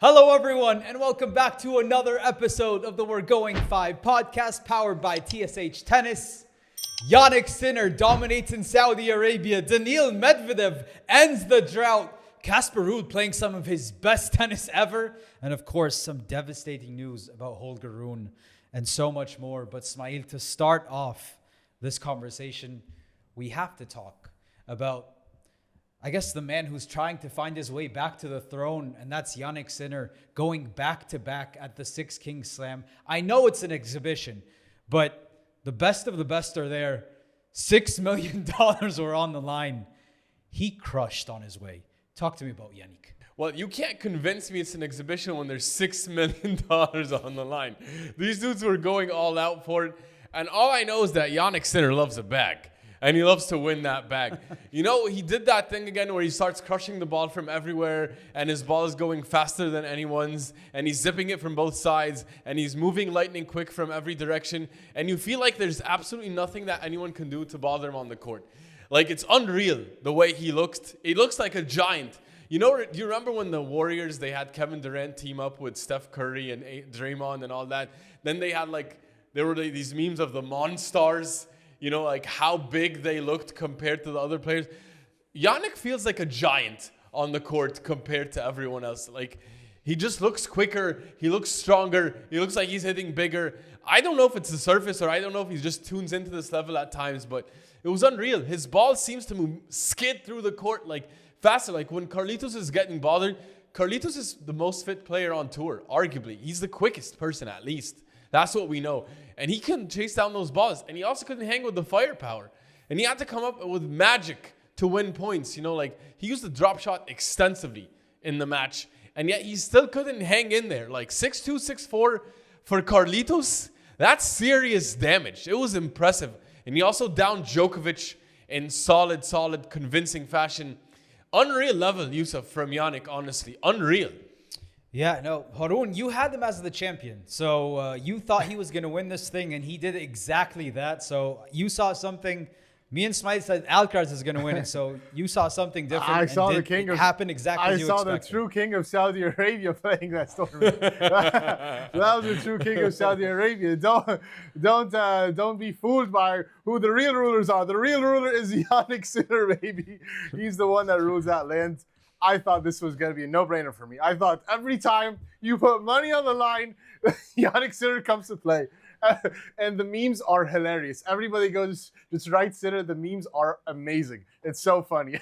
Hello, everyone, and welcome back to another episode of the We're Going 5 podcast powered by TSH Tennis. Jannik Sinner dominates in Saudi Arabia. Daniil Medvedev ends the drought. Casper Ruud playing some of his best tennis ever. And of course, some devastating news about Holger Rune and so much more. But Smail, to start off this conversation, we have to talk about, I guess, the man who's trying to find his way back to the throne, and that's Jannik Sinner going back-to-back at the Six Kings Slam. I know it's an exhibition, but the best of the best are there. $6 million were on the line. He crushed on his way. Talk to me about Jannik. Well, you can't convince me it's an exhibition when there's $6 million on the line. These dudes were going all out for it, and all I know is that Jannik Sinner loves a bag. And he loves to win that bag. You know, he did that thing again where he starts crushing the ball from everywhere and his ball is going faster than anyone's and he's zipping it from both sides and he's moving lightning quick from every direction. And you feel like there's absolutely nothing that anyone can do to bother him on the court. Like, it's unreal the way he looked. He looks like a giant. You know, do you remember when the Warriors, they had Kevin Durant team up with Steph Curry and Draymond and all that? Then they had there were these memes of the Monstars. You know, like how big they looked compared to the other players. Jannik feels like a giant on the court compared to everyone else. Like, he just looks quicker. He looks stronger. He looks like he's hitting bigger. I don't know if it's the surface or I don't know if he just tunes into this level at times, but it was unreal. His ball seems to skid through the court like faster. Like when Carlitos is getting bothered, Carlitos is the most fit player on tour, arguably. He's the quickest person, at least. That's what we know. And he couldn't chase down those balls. And he also couldn't hang with the firepower. And he had to come up with magic to win points. You know, like, he used the drop shot extensively in the match. And yet he still couldn't hang in there. Like 6'2", 6'4", for Carlitos, that's serious damage. It was impressive. And he also downed Djokovic in solid, convincing fashion. Unreal level, Yusuf, from Jannik, honestly. Unreal. Yeah, no, Harun, you had him as the champion. So you thought he was going to win this thing, and he did exactly that. So you saw something. Me and Smite said Alcaraz is going to win it. So you saw something different. I saw the king of happen exactly as you expected. I saw the true king of Saudi Arabia playing that tournament. That was the true king of Saudi Arabia. Don't be fooled by who the real rulers are. The real ruler is Jannik Sinner, baby. He's the one that rules that land. I thought this was going to be a no-brainer for me. I thought every time you put money on the line, Jannik Sinner comes to play. And the memes are hilarious. Everybody goes, just write Sinner. The memes are amazing. It's so funny.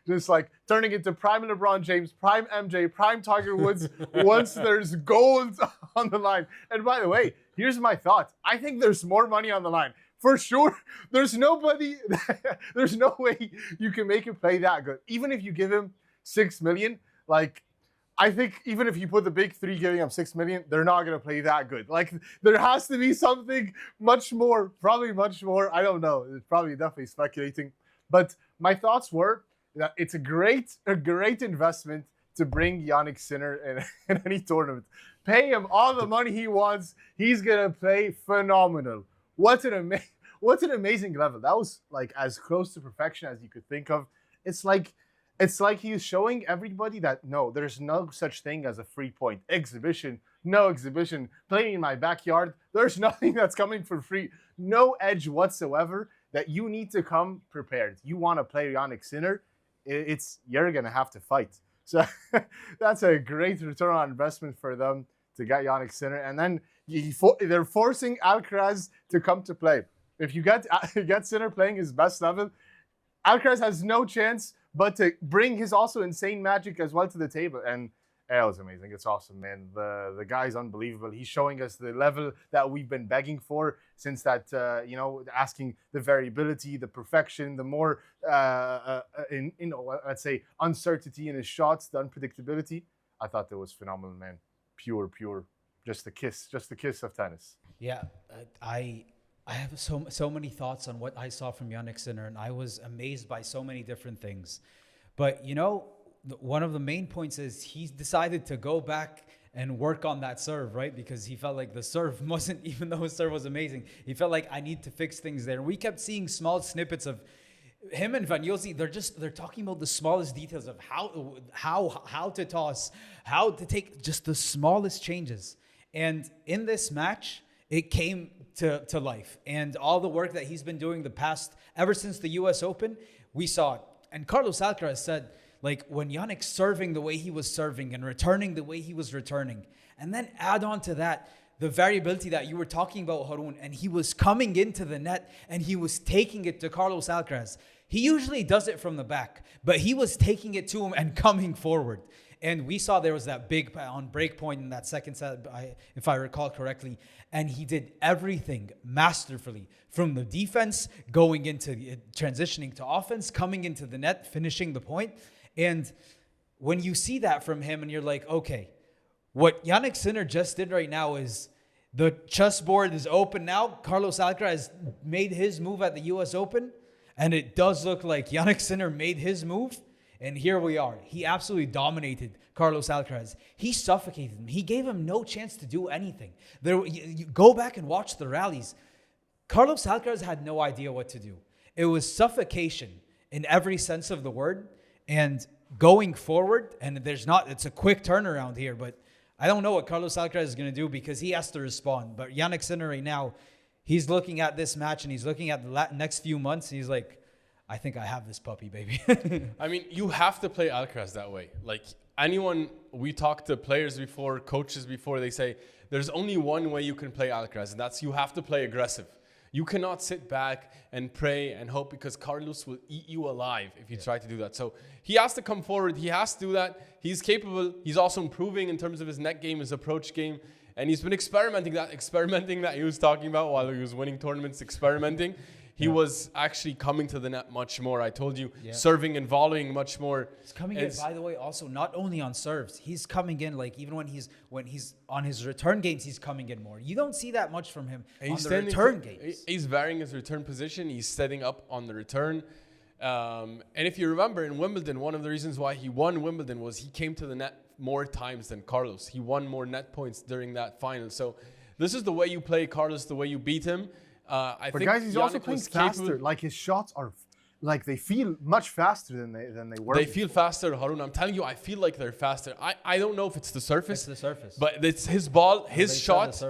Just like turning into prime LeBron James, prime MJ, prime Tiger Woods once there's gold on the line. And by the way, here's my thought. I think there's more money on the line. For sure, there's no way you can make him play that good. Even if you give him $6 million, like, I think even if you put the big three giving up $6 million, they're not going to play that good. Like, there has to be something probably much more. I don't know. It's probably definitely speculating. But my thoughts were that it's a great investment to bring Jannik Sinner in any tournament. Pay him all the money he wants. He's going to play phenomenal. What an amazing level. That was like as close to perfection as you could think of. It's like he's showing everybody that, no, there's no such thing as a free point. Exhibition, no exhibition. Playing in my backyard, there's nothing that's coming for free. No edge whatsoever, that you need to come prepared. You want to play Jannik Sinner, you're going to have to fight. So that's a great return on investment for them to get Jannik Sinner. And then they're forcing Alcaraz to come to play. If you get Sinner playing his best level, Alcaraz has no chance but to bring his also insane magic as well to the table. And it was amazing. It's awesome, man. The guy's unbelievable. He's showing us the level that we've been begging for since that, asking the variability, the perfection, the more, let's say, uncertainty in his shots, the unpredictability. I thought that was phenomenal, man. Pure. Just the kiss of tennis. Yeah, I have so many thoughts on what I saw from Jannik Sinner, and I was amazed by so many different things. But, you know, one of the main points is he decided to go back and work on that serve, right? Because he felt like the serve wasn't, even though his serve was amazing, he felt like I need to fix things there. We kept seeing small snippets of him and Vanyosi, they're talking about the smallest details of how to toss, how to take just the smallest changes. And in this match, it came to life. And all the work that he's been doing ever since the US Open, we saw it. And Carlos Alcaraz said, like, when Jannik's serving the way he was serving and returning the way he was returning, and then add on to that the variability that you were talking about, Harun, and he was coming into the net and he was taking it to Carlos Alcaraz. He usually does it from the back, but he was taking it to him and coming forward. And we saw there was that big on break point in that second set, if I recall correctly. And he did everything masterfully, from the defense, going into transitioning to offense, coming into the net, finishing the point. And when you see that from him and you're like, okay, what Jannik Sinner just did right now is the chessboard is open now. Carlos Alcaraz made his move at the US Open. And it does look like Jannik Sinner made his move. And here we are. He absolutely dominated Carlos Alcaraz. He suffocated him. He gave him no chance to do anything. You go back and watch the rallies. Carlos Alcaraz had no idea what to do. It was suffocation in every sense of the word. And going forward, and it's a quick turnaround here, but I don't know what Carlos Alcaraz is going to do because he has to respond. But Jannik Sinner right now, he's looking at this match and he's looking at the next few months. And he's like, I think I have this puppy, baby. I mean, you have to play Alcaraz that way. Like we talk to players before, coaches before, they say there's only one way you can play Alcaraz, and that's you have to play aggressive. You cannot sit back and pray and hope, because Carlos will eat you alive if you try to do that. So he has to come forward. He has to do that. He's capable. He's also improving in terms of his net game, his approach game. And he's been experimenting that he was talking about while he was winning tournaments, experimenting. He was actually coming to the net much more. I told you, serving and volleying much more. He's coming in, by the way, also not only on serves. He's coming in, like, even when he's on his return games, he's coming in more. You don't see that much from him on the return games. He's varying his return position. He's setting up on the return. And if you remember in Wimbledon, one of the reasons why he won Wimbledon was he came to the net more times than Carlos. He won more net points during that final. So this is the way you play Carlos, the way you beat him. I think guys, he's Jannik also playing faster. Like, his shots are, like, they feel much faster than they were. They feel faster, Harun. I'm telling you, I feel like they're faster. I don't know if it's the surface. It's the surface. But it's his ball, his shots,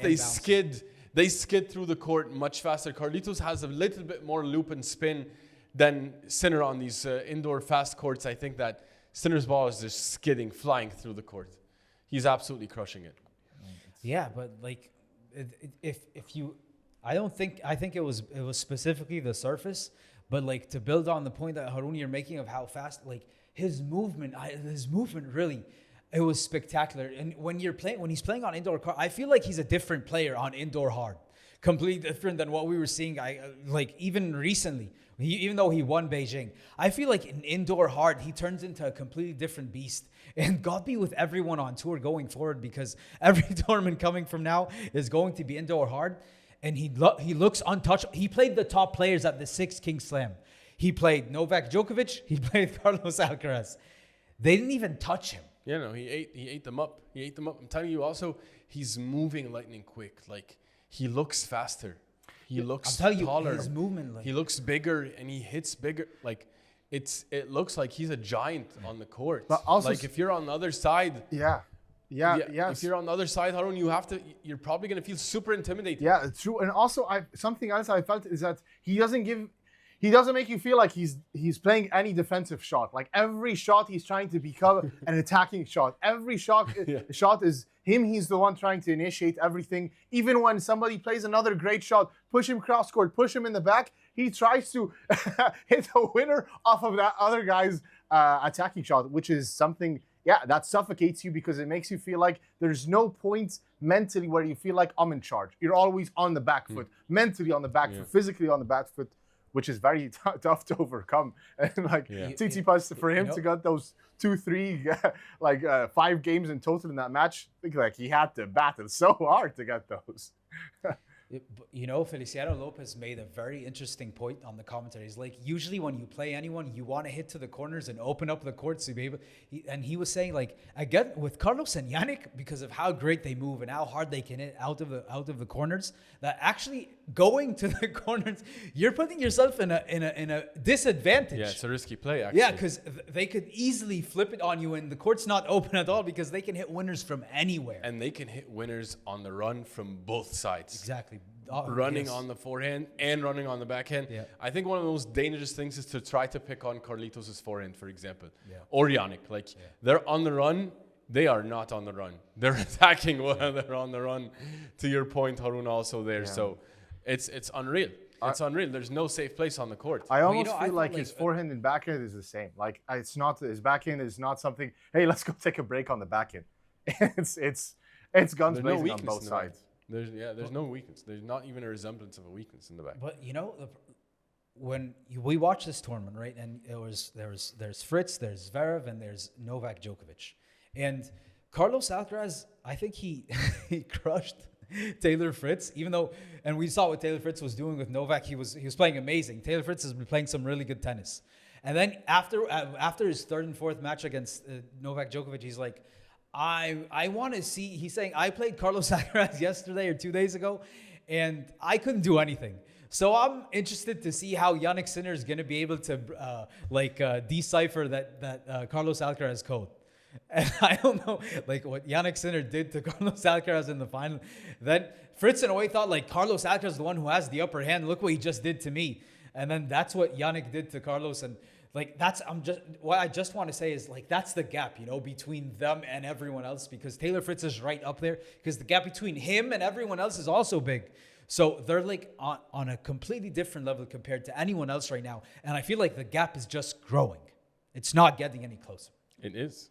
they skid through the court much faster. Carlitos has a little bit more loop and spin than Sinner on these indoor fast courts. I think that Sinner's ball is just skidding, flying through the court. He's absolutely crushing it. Yeah, but like, I think it was specifically the surface, but like, to build on the point that Harun, you're making of how fast, like, his movement really, it was spectacular. And when he's playing on indoor court, I feel like he's a different player on indoor hard, completely different than what we were seeing. Like, even recently, even though he won Beijing, I feel like in indoor hard, he turns into a completely different beast. And God be with everyone on tour going forward, because every tournament coming from now is going to be indoor hard. And he looks untouchable. He played the top players at the 6 King Slam. He played Novak Djokovic. He played Carlos Alcaraz. They didn't even touch him. Yeah, no, he ate them up. I'm telling you, also, he's moving lightning quick. Like, he looks faster. He looks taller. His movement, like, he looks bigger and he hits bigger. Like, it looks like he's a giant on the court. But also, like, if you're on the other side. Yeah. If you're on the other side, Harun, you're probably gonna feel super intimidated. Yeah, it's true. And also, something else I felt is that he doesn't make you feel like he's playing any defensive shot. Like, every shot he's trying to become an attacking shot. Every shot is him. He's the one trying to initiate everything. Even when somebody plays another great shot, push him cross court, push him in the back, he tries to hit a winner off of that other guy's attacking shot, which is something. Yeah, that suffocates you, because it makes you feel like there's no point mentally where you feel like I'm in charge. You're always on the back foot, mentally on the back foot, physically on the back foot, which is very tough to overcome. And like, Tsitsipas, for him to get those 2-3, 5 games in total in that match, I think like he had to battle so hard to get those. Feliciano Lopez made a very interesting point on the commentary. He's like, usually when you play anyone, you want to hit to the corners and open up the court to be able. And he was saying, like, again with Carlos and Jannik, because of how great they move and how hard they can hit out of the corners, that actually going to the corners, you're putting yourself in a disadvantage. Yeah, it's a risky play, actually. Yeah, because they could easily flip it on you, and the court's not open at all because they can hit winners from anywhere. And they can hit winners on the run from both sides. Exactly. Running on the forehand and running on the backhand. Yeah. I think one of the most dangerous things is to try to pick on Carlitos' forehand, for example. Yeah. Or Jannik. Like, they're on the run. They are not on the run. They're attacking while they're on the run. To your point, Harun also there. Yeah. So it's unreal. It's unreal. There's no safe place on the court. I almost feel like his forehand and backhand is the same. Like, it's not, his backhand is not something, hey, let's go take a break on the backhand. it's guns blazing on both sides. There's no weakness. There's not even a resemblance of a weakness in the back. But when we watch this tournament, right, and there's Fritz, there's Zverev, and there's Novak Djokovic, and Carlos Alcaraz, I think he crushed Taylor Fritz, even though, and we saw what Taylor Fritz was doing with Novak. He was playing amazing. Taylor Fritz has been playing some really good tennis, and then after his third and fourth match against Novak Djokovic, he's like, I want to see, he's saying, I played Carlos Alcaraz yesterday or 2 days ago, and I couldn't do anything. So I'm interested to see how Jannik Sinner is going to be able to decipher that Carlos Alcaraz code. And I don't know, like, what Jannik Sinner did to Carlos Alcaraz in the final. Then Fritz in a way thought, like, Carlos Alcaraz is the one who has the upper hand. Look what he just did to me. And then that's what Jannik did to Carlos. And like, what I just want to say is, like, that's the gap, between them and everyone else, because Taylor Fritz is right up there, because the gap between him and everyone else is also big. So they're like on a completely different level compared to anyone else right now. And I feel like the gap is just growing. It's not getting any closer. It is.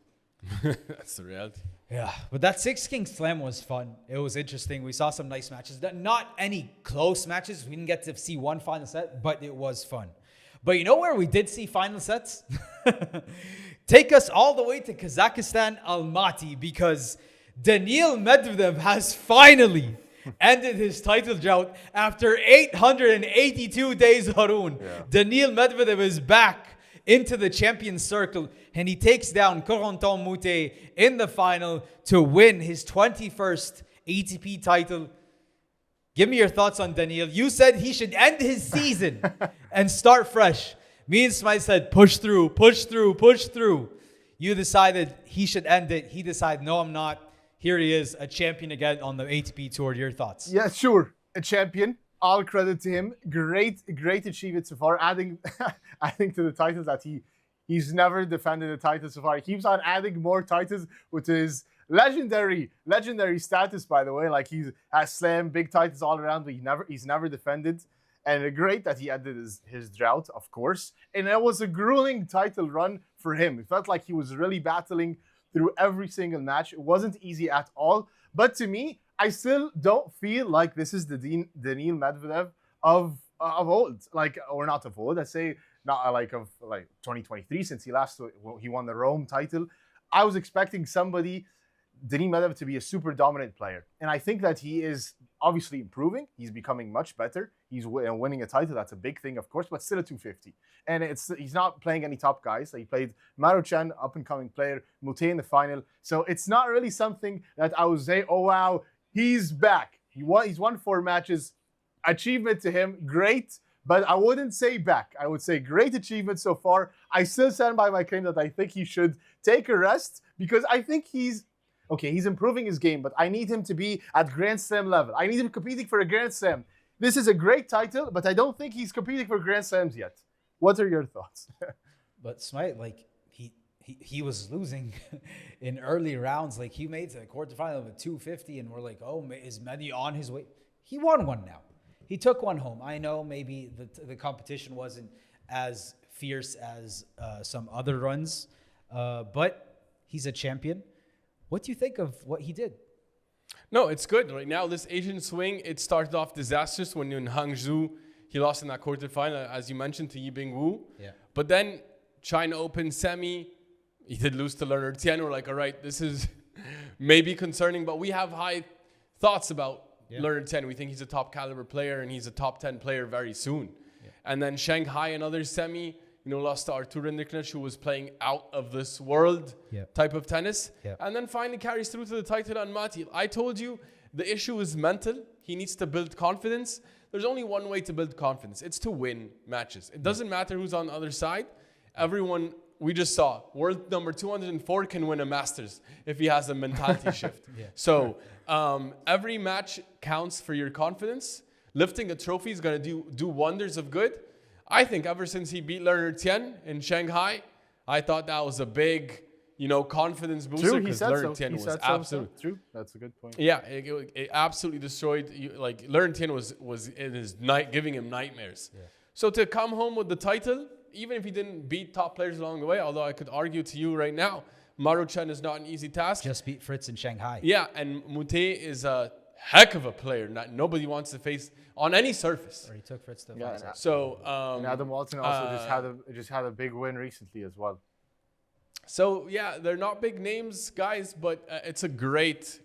That's the reality. Yeah, but that Six Kings Slam was fun. It was interesting. We saw some nice matches. Not any close matches. We didn't get to see one final set, but it was fun. But you know where we did see final sets? Take us all the way to Kazakhstan, Almaty, because Daniil Medvedev has finally ended his title drought after 882 days, Harun. Yeah. Daniil Medvedev is back into the champion circle, and he takes down Corentin Moutet in the final to win his 21st ATP title. Give me your thoughts on Daniil. You said he should end his season and start fresh. Me and Smite said, push through, push through, push through. You decided he should end it. He decided, no, I'm not. Here he is, a champion again on the ATP Tour. Your thoughts? Yeah, sure. A champion. All credit to him. Great achievement so far. Adding to the titles that he's never defended a title so far. He keeps on adding more titles, which is legendary status, by the way. Like, he has slammed big titles all around, but he's never defended. And great that he ended his drought, of course. And it was a grueling title run for him. It felt like he was really battling through every single match. It wasn't easy at all. But to me, I still don't feel like this is the Daniil Medvedev of old. Like, or not of old. I'd say not like of 2023, since he won the Rome title. I was expecting somebody, Daniil Medvedev, to be a super dominant player. And I think that he is obviously improving. He's becoming much better. He's winning a title. That's a big thing, of course, but still a 250. And he's not playing any top guys. He played Maruchan, up-and-coming player, Moutet in the final. So it's not really something that I would say, oh, wow, he's back. He's won 4 matches. Achievement to him, great. But I wouldn't say back. I would say great achievement so far. I still stand by my claim that I think he should take a rest, because I think he's improving his game, but I need him to be at Grand Slam level. I need him competing for a Grand Slam. This is a great title, but I don't think he's competing for Grand Slams yet. What are your thoughts? But Smite, like, he was losing in early rounds. Like, he made the quarterfinal of a 250, and we're like, oh, is Meddy on his way? He won one now. He took one home. I know maybe the competition wasn't as fierce as some other runs, but he's a champion. What do you think of what he did? No, it's good. Right now, this Asian swing, it started off disastrous when in Hangzhou, he lost in that quarterfinal, as you mentioned, to Yibing Wu. Yeah. But then China Open semi, he did lose to Leonard Tien. We're like, all right, this is maybe concerning, but we have high thoughts about Leonard 10. We think he's a top caliber player and he's a top 10 player very soon. Yeah. And then Shanghai, another semi, lost to Artur Niknich, who was playing out of this world type of tennis. Yeah. And then finally carries through to the title on Almaty. I told you the issue is mental. He needs to build confidence. There's only one way to build confidence. It's to win matches. It doesn't matter who's on the other side. Everyone, we just saw, world number 204 can win a Masters if he has a mentality shift. So every match counts for your confidence. Lifting a trophy is going to do wonders of good. I think ever since he beat Leonard Tien in Shanghai, I thought that was a big, confidence booster because Leonard Tien was absolutely true. That's a good point. Yeah, it absolutely destroyed. Leonard Tien was in his giving him nightmares. Yeah. So to come home with the title, even if he didn't beat top players along the way, although I could argue to you right now, Maruchan is not an easy task. Just beat Fritz in Shanghai. Yeah, and Mute is a heck of a player. Nobody wants to face on any surface. Or he took Fritz to the final. So and Adam Walton also just had a big win recently as well. So yeah, they're not big names, guys, but it's a great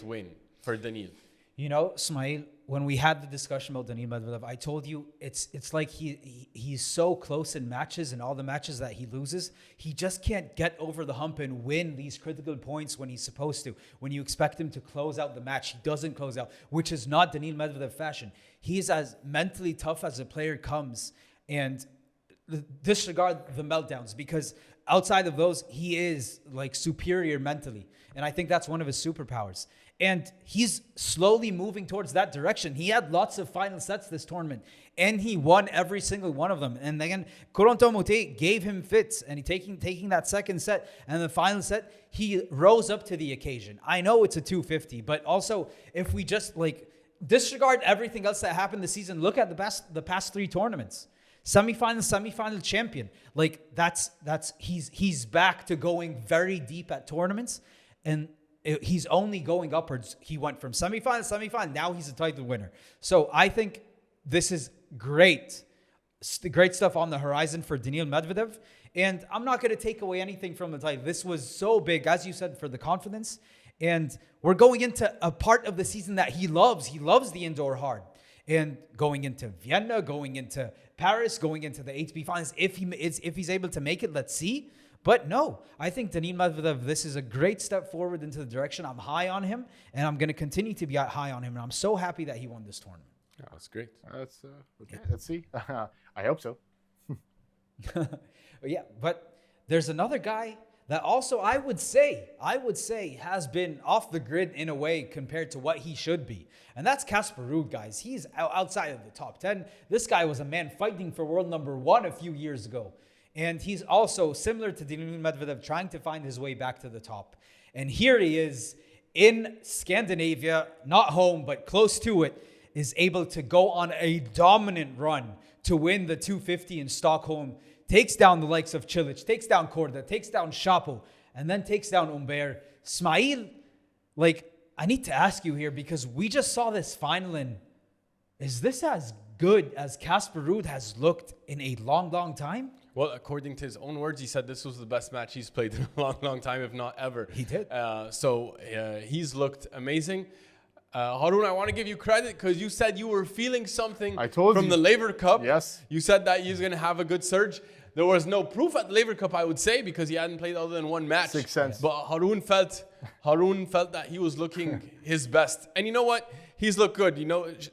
win for Daniil. Smail, when we had the discussion about Daniil Medvedev, I told you it's like he's so close in matches, and all the matches that he loses, he just can't get over the hump and win these critical points when he's supposed to. When you expect him to close out the match, he doesn't close out, which is not Daniil Medvedev fashion. He's as mentally tough as a player comes, and disregard the meltdowns, because outside of those, he is superior mentally. And I think that's one of his superpowers. And he's slowly moving towards that direction. He had lots of final sets this tournament, and he won every single one of them. And again, Corentin Moutet gave him fits, and he taking that second set and the final set, he rose up to the occasion. I know it's a 250, but also if we just disregard everything else that happened this season, look at the past three tournaments. Semi-final champion. He's back to going very deep at tournaments, and he's only going upwards. He went from semi-final, now he's a title winner. So I think this is great. Great stuff on the horizon for Daniil Medvedev. And I'm not going to take away anything from the title. This was so big, as you said, for the confidence. And we're going into a part of the season that he loves. He loves the indoor hard. And going into Vienna, going into Paris, going into the ATP Finals, if he's able to make it, let's see. But no, I think Daniil Medvedev, this is a great step forward into the direction. I'm high on him, and I'm going to continue to be high on him. And I'm so happy that he won this tournament. Yeah, that's great. That's okay. Let's see. I hope so. Yeah, but there's another guy that also I would say has been off the grid in a way compared to what he should be. And that's Casper Ruud, guys. He's outside of the top 10. This guy was a man fighting for world number 1 a few years ago. And he's also, similar to Daniil Medvedev, trying to find his way back to the top. And here he is in Scandinavia, not home, but close to it, is able to go on a dominant run to win the 250 in Stockholm. Takes down the likes of Cilic, takes down Korda, takes down Shapo, and then takes down Humbert. Smail, I need to ask you here, because we just saw this final, and is this as good as Casper Ruud has looked in a long, long time? Well, according to his own words, he said this was the best match he's played in a long, long time, if not ever. He did. So he's looked amazing. Harun, I want to give you credit because you said you were feeling something from the Laver Cup. Yes. You said that he was going to have a good surge. There was no proof at the Laver Cup, I would say, because he hadn't played other than one match. 6 cents. But Harun felt that he was looking his best. And you know what? He's looked good.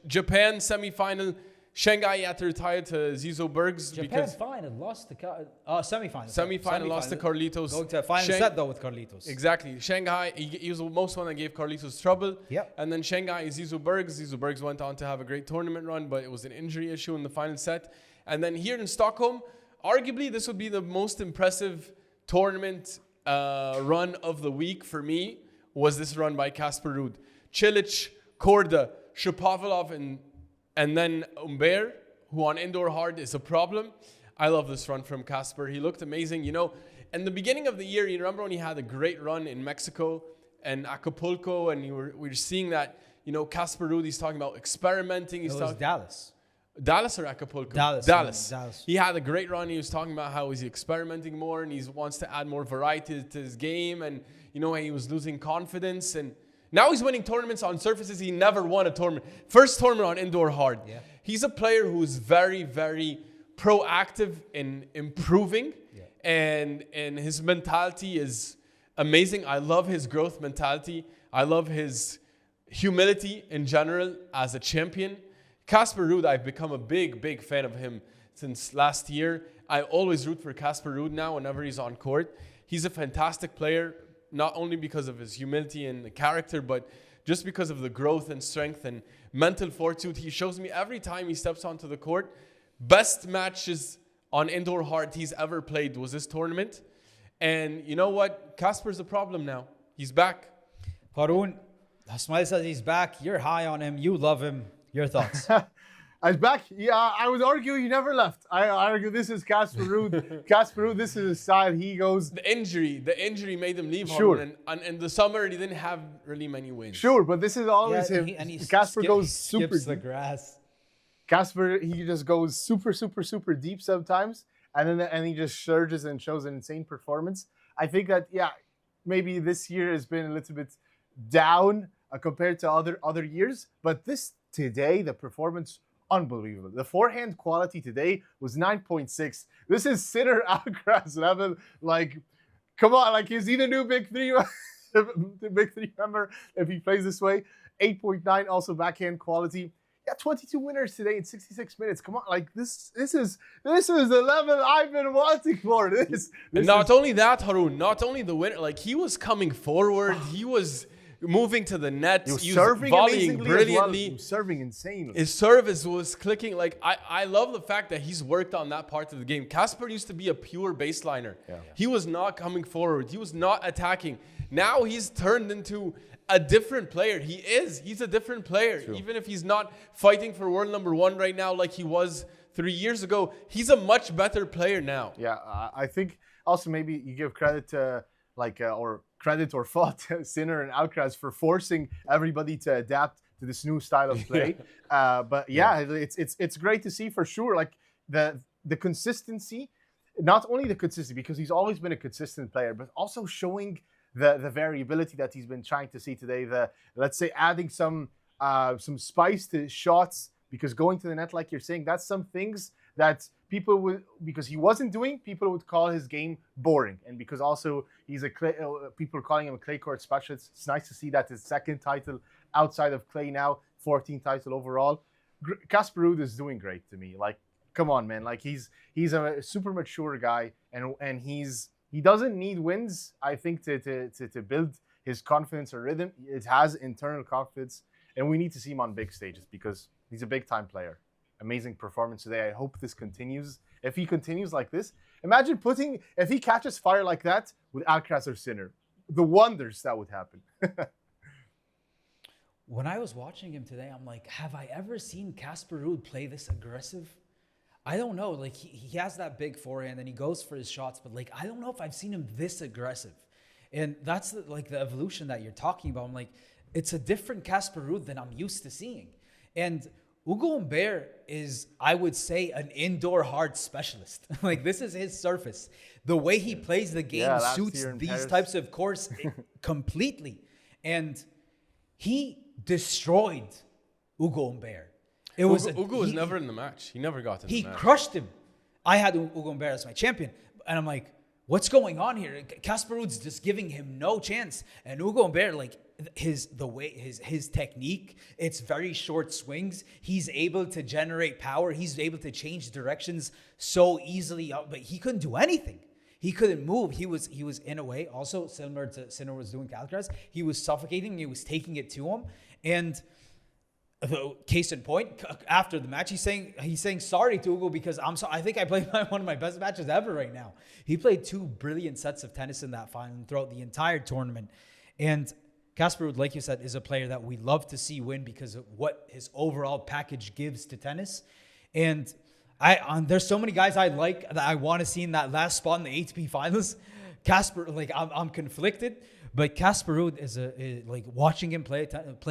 Japan semi-final. Shanghai had to retire to Zizou Bergs. Japan final, lost the semi-final. Semi-final, lost to Carlitos. Going to a final set, though, with Carlitos. Exactly. Shanghai, he was the most one that gave Carlitos trouble. Yep. And then Shanghai, Zizou Bergs. Zizou Bergs went on to have a great tournament run, but it was an injury issue in the final set. And then here in Stockholm, arguably, this would be the most impressive tournament run of the week for me, was this run by Casper Ruud. Cilic, Korda, Shapovalov, and then Humbert, who on indoor hard is a problem. I love this run from Casper. He looked amazing. In the beginning of the year, you remember when he had a great run in Mexico and Acapulco, and we were seeing that, Casper Ruud, he's talking about experimenting. It was Dallas. Dallas or Acapulco? Dallas. He had a great run. He was talking about how he's experimenting more and he wants to add more variety to his game. And, he was losing confidence. And Now he's winning tournaments on surfaces he never won a tournament. First tournament on indoor hard. Yeah. He's a player who's very, very proactive in improving. Yeah. And his mentality is amazing. I love his growth mentality. I love his humility in general as a champion. Casper Ruud, I've become a big fan of him since last year. I always root for Casper Ruud now whenever he's on court. He's a fantastic player, not only because of his humility and the character, but just because of the growth and strength and mental fortitude he shows me every time he steps onto the court. Best matches on indoor hard he's ever played was this tournament. And you know what? Casper's a problem now. He's back. Harun, Smiley says he's back. You're high on him. You love him. Your thoughts? I'm back. Yeah, I would argue he never left. I argue this is Casper Ruud. Casper Ruud, this is his style. He goes. The injury made him leave. Sure. Harun, and in the summer, he didn't have really many wins. Sure, but this is always him. Casper goes super skips the deep. grass. Casper, he just goes super deep sometimes, and he just surges and shows an insane performance. I think that maybe this year has been a little bit down compared to other years, but today the performance. Unbelievable. The forehand quality today was 9.6. This is Sinner Alcaraz level. Like, come on. Like, is he the new big three? The big three member if he plays this way. 8.9 also backhand quality. Yeah, 22 winners today in 66 minutes. Come on. Like, this is the level I've been wanting for. Not only that, Harun, not only the winner. Like, he was coming forward. He was moving to the net, he was serving volleying brilliantly. well. He was serving insanely. His service was clicking. Like, I love the fact that he's worked on that part of the game. Casper used to be a pure baseliner. Yeah. He was not coming forward. He was not attacking. Now he's turned into a different player. He's a different player. True. Even if he's not fighting for world number 1 right now like he was 3 years ago, he's a much better player now. Yeah, I think also maybe you give credit to credit or fault Sinner and Alcaraz for forcing everybody to adapt to this new style of play. But it's great to see for sure. Like the consistency, not only the consistency, because he's always been a consistent player, but also showing the variability that he's been trying to see today. Let's say adding some spice to shots, because going to the net, like you're saying, that's some things that people would, because he wasn't doing, people would call his game boring. And because also he's people are calling him a clay court specialist. It's nice to see that his second title outside of clay now, 14th title overall. Casper Ruud is doing great to me. Like, come on, man. Like he's a super mature guy, and he doesn't need wins, I think, to build his confidence or rhythm. It has internal confidence, and we need to see him on big stages because he's a big time player. Amazing performance today. I hope this continues. If he continues like this, imagine if he catches fire like that with Alcaraz or Sinner, the wonders that would happen. When I was watching him today, I'm like, have I ever seen Casper Ruud play this aggressive? I don't know. Like he has that big forehand and he goes for his shots, but like I don't know if I've seen him this aggressive. And that's the evolution that you're talking about. I'm like, it's a different Casper Ruud than I'm used to seeing. And Ugo Humbert is, I would say, an indoor hard specialist. Like, this is his surface. The way he plays the game suits these types of courts completely. And he destroyed Ugo Humbert. Ugo was never in the match. He never got to the match. He crushed him. I had Ugo Humbert as my champion. And I'm like, what's going on here? Casper Ruud's just giving him no chance. And Ugo Humbert, like, his technique, it's very short swings. He's able to generate power. He's able to change directions so easily, but he couldn't do anything. He couldn't move. He was in a way also similar to Sinner was doing to Alcaraz. He was suffocating. He was taking it to him. And the case in point, after the match, he's saying sorry to Ugo because I think I played one of my best matches ever right now. He played 2 brilliant sets of tennis in that final throughout the entire tournament. And Casper Ruud, like you said, is a player that we love to see win because of what his overall package gives to tennis. And there's so many guys I like that I want to see in that last spot in the ATP Finals. Casper, like I'm conflicted, but Casper Ruud is like watching him play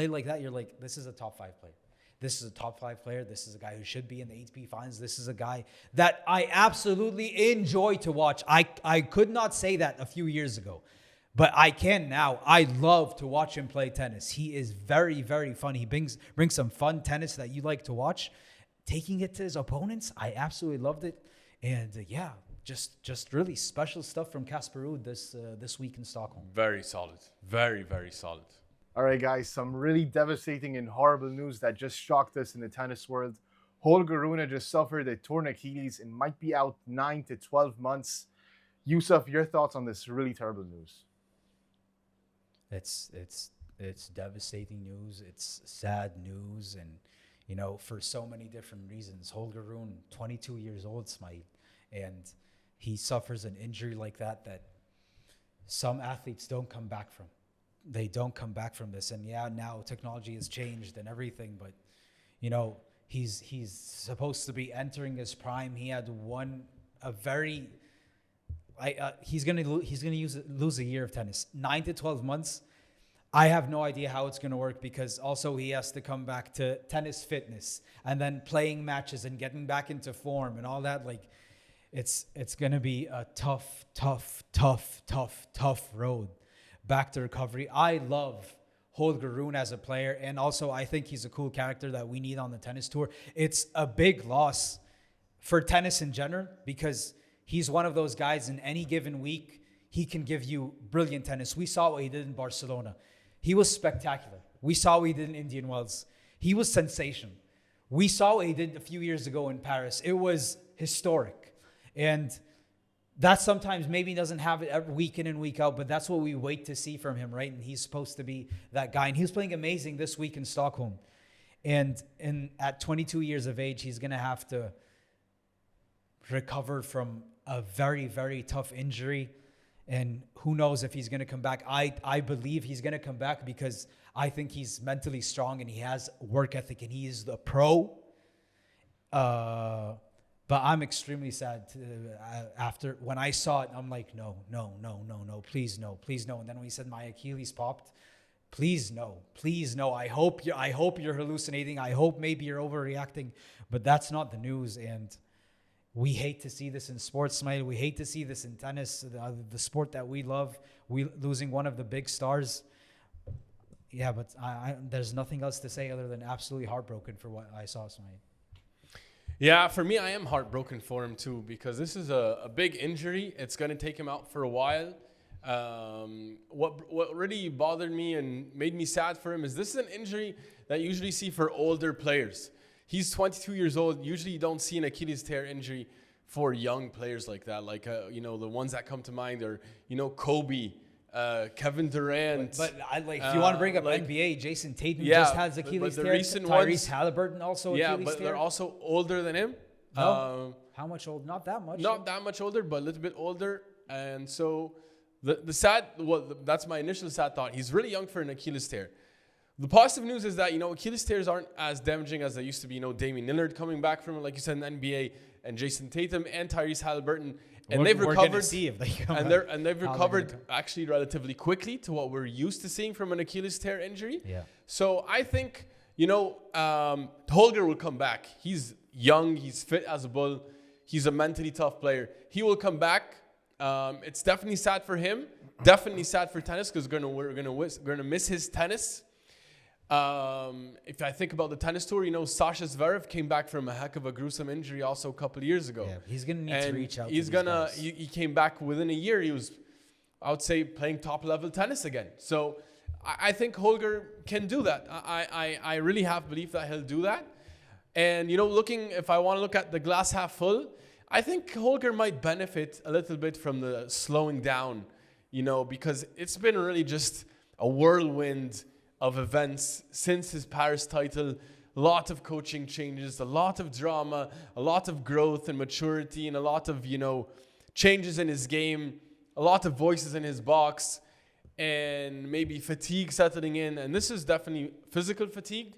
like that. You're like, this is a top 5 player. This is a top 5 player. This is a guy who should be in the ATP Finals. This is a guy that I absolutely enjoy to watch. I could not say that a few years ago. But I can now. I love to watch him play tennis. He is very, very fun. He brings some fun tennis that you like to watch. Taking it to his opponents, I absolutely loved it. And just really special stuff from Casper Ruud this week in Stockholm. Very solid. Very, very solid. All right, guys, some really devastating and horrible news that just shocked us in the tennis world. Holger Rune just suffered a torn Achilles and might be out 9 to 12 months. Yusuf, your thoughts on this really terrible news? It's devastating news. It's sad news, and for so many different reasons. Holger Rune, 22 years old, Smite, and he suffers an injury like that some athletes don't come back from. They don't come back from this. And now technology has changed and everything, but he's supposed to be entering his prime. He had he's gonna lose a year of tennis. 9 to 12 months. I have no idea how it's gonna work, because also he has to come back to tennis fitness and then playing matches and getting back into form and all that. Like, it's gonna be a tough road back to recovery. I love Holger Rune as a player, and also I think he's a cool character that we need on the tennis tour. It's a big loss for tennis in general, because he's one of those guys in any given week, he can give you brilliant tennis. We saw what he did in Barcelona. He was spectacular. We saw what he did in Indian Wells. He was sensational. We saw what he did a few years ago in Paris. It was historic. And that sometimes maybe doesn't have it every week in and week out, but that's what we wait to see from him, right? And he's supposed to be that guy. And he was playing amazing this week in Stockholm. And at 22 years of age, he's going to have to recover from a very, very tough injury. And who knows if he's going to come back. I believe he's going to come back, because I think he's mentally strong and he has work ethic and he is the pro. But I'm extremely sad after when I saw it. I'm like, no, please no. And then when he said my Achilles popped, please no. I hope you're hallucinating. I hope maybe you're overreacting, but that's not the news. And we hate to see this in sports, Smile. We hate to see this in tennis, the sport that we love. We losing one of the big stars. Yeah, but there's nothing else to say other than absolutely heartbroken for what I saw, Smile. Yeah, for me, I am heartbroken for him too, because this is a big injury. It's going to take him out for a while. What really bothered me and made me sad for him is this is an injury that you usually see for older players. He's 22 years old. Usually you don't see an Achilles tear injury for young players like that. Like, the ones that come to mind are, Kobe, Kevin Durant. But if you want to bring up NBA, Jason Tatum just has Achilles tear. Tyrese Halliburton also Achilles tear. Yeah, but they're also older than him. No. How much old? Not that much. Not that much older, but a little bit older. And so that's my initial sad thought. He's really young for an Achilles tear. The positive news is that, Achilles tears aren't as damaging as they used to be. Damian Lillard coming back from it, like you said, in the NBA, and Jason Tatum and Tyrese Halliburton. And they've recovered. See if they come and they've recovered actually relatively quickly to what we're used to seeing from an Achilles tear injury. Yeah. So I think, Holger will come back. He's young. He's fit as a bull. He's a mentally tough player. He will come back. It's definitely sad for him. Definitely sad for tennis, because we're gonna miss his tennis. If I think about the tennis tour, Sasha Zverev came back from a heck of a gruesome injury also a couple of years ago. Yeah, he's going to need to reach out to these guys. He came back within a year. He was, I would say, playing top level tennis again. So I think Holger can do that. I really have belief that he'll do that. And, if I want to look at the glass half full, I think Holger might benefit a little bit from the slowing down, because it's been really just a whirlwind of events since his Paris title. A lot of coaching changes, a lot of drama, a lot of growth and maturity, and a lot of, changes in his game, a lot of voices in his box, and maybe fatigue settling in. And this is definitely physical fatigue,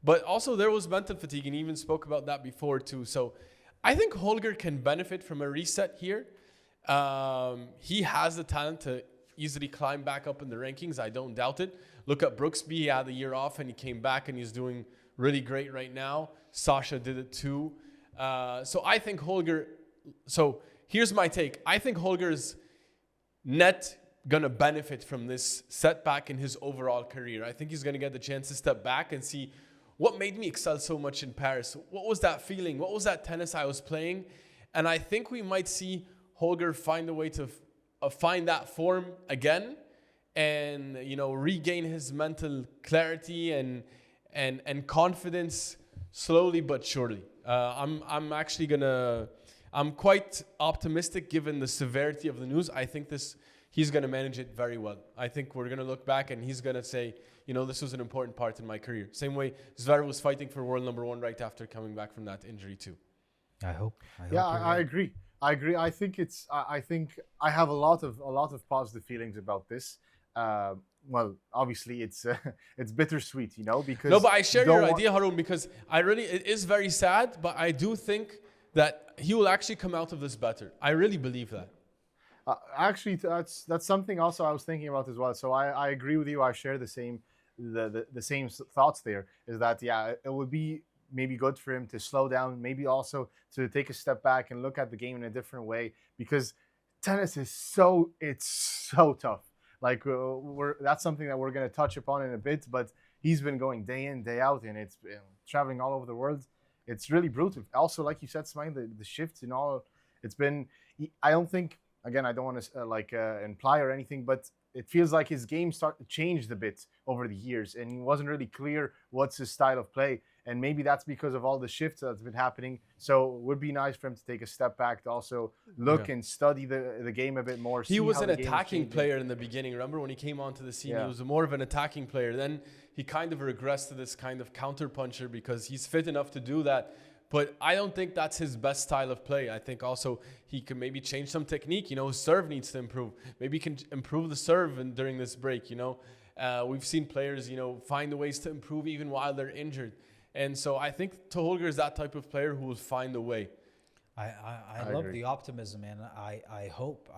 but also there was mental fatigue, and he even spoke about that before too. So I think Holger can benefit from a reset here. He has the talent to easily climb back up in the rankings. I don't doubt it. Look at Brooksby. He had a year off and he came back and he's doing really great right now. Sasha did it too. So I think Holger, so here's my take. I think Holger's net gonna benefit from this setback in his overall career. I think he's gonna get the chance to step back and see what made me excel so much in Paris. What was that feeling? What was that tennis I was playing? And I think we might see Holger find a way to find that form again, and regain his mental clarity and confidence slowly but surely. I'm quite optimistic given the severity of the news. I think he's going to manage it very well. I think we're going to look back and he's going to say, this was an important part in my career. Same way Zverev was fighting for world number 1 right after coming back from that injury too. I hope. I agree. I think I think I have a lot of positive feelings about this. Well, obviously it's bittersweet, because no, but I share your idea, Harun, because it is very sad, but I do think that he will actually come out of this better. I really believe that. Actually, that's something also I was thinking about as well. So I agree with you. I share the same thoughts there. Is that it would be maybe good for him to slow down, maybe also to take a step back and look at the game in a different way, because tennis is so tough. Like that's something that we're going to touch upon in a bit, but he's been going day in, day out, and it's traveling all over the world. It's really brutal. Also, like you said, Smain, the shifts and all, it's been, I don't think, again, I don't want to imply or anything, but it feels like his game changed a bit over the years, and it wasn't really clear what's his style of play. And maybe that's because of all the shifts that's been happening. So it would be nice for him to take a step back to also look and study the game a bit more. He was an attacking player in the beginning. Remember when he came onto the scene, he was more of an attacking player. Then he kind of regressed to this kind of counter puncher because he's fit enough to do that. But I don't think that's his best style of play. I think also he can maybe change some technique. His serve needs to improve. Maybe he can improve the serve during this break. We've seen players, find ways to improve even while they're injured. And so I think Holger is that type of player who will find a way. I love the optimism, man. I hope.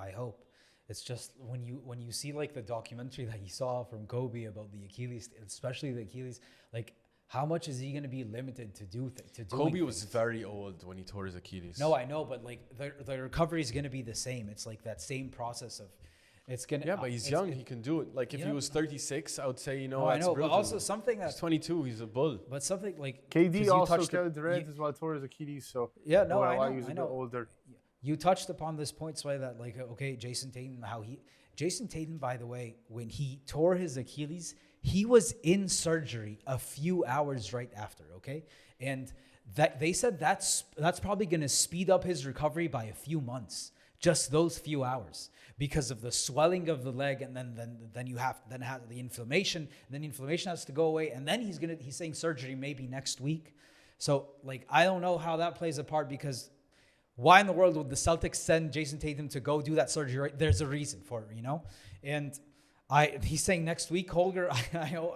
It's just when you see like the documentary that you saw from Kobe about the Achilles, especially the Achilles, like how much is he going to be limited to do Kobe was very old when he tore his Achilles. No, I know, but like the recovery is going to be the same. It's like that same process of. It's gonna. Yeah, but he's young. He can do it. Like if he was 36, I would say, I know, but also something that's. He's 22. He's a bull. But something like KD also as well tore his Achilles. So yeah, no, I know. He was a bit older. You touched upon this point, Sway, that like Jason Tatum, by the way, when he tore his Achilles, he was in surgery a few hours right after. Okay, and that they said that's probably going to speed up his recovery by a few months. Just those few hours, because of the swelling of the leg, and then you have the inflammation, and then the inflammation has to go away, and then he's saying surgery maybe next week. So like I don't know how that plays a part, because why in the world would the Celtics send Jason Tatum to go do that surgery? Right? There's a reason for it, And he's saying next week, Holger. I hope.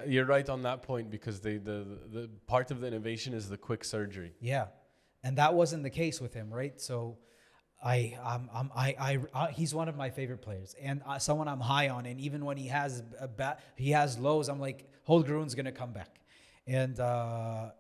You're right on that point, because the part of the innovation is the quick surgery. Yeah. And that wasn't the case with him, right? So, he's one of my favorite players, and someone I'm high on. And even when he has lows, I'm like, Holger Rune's gonna come back, and I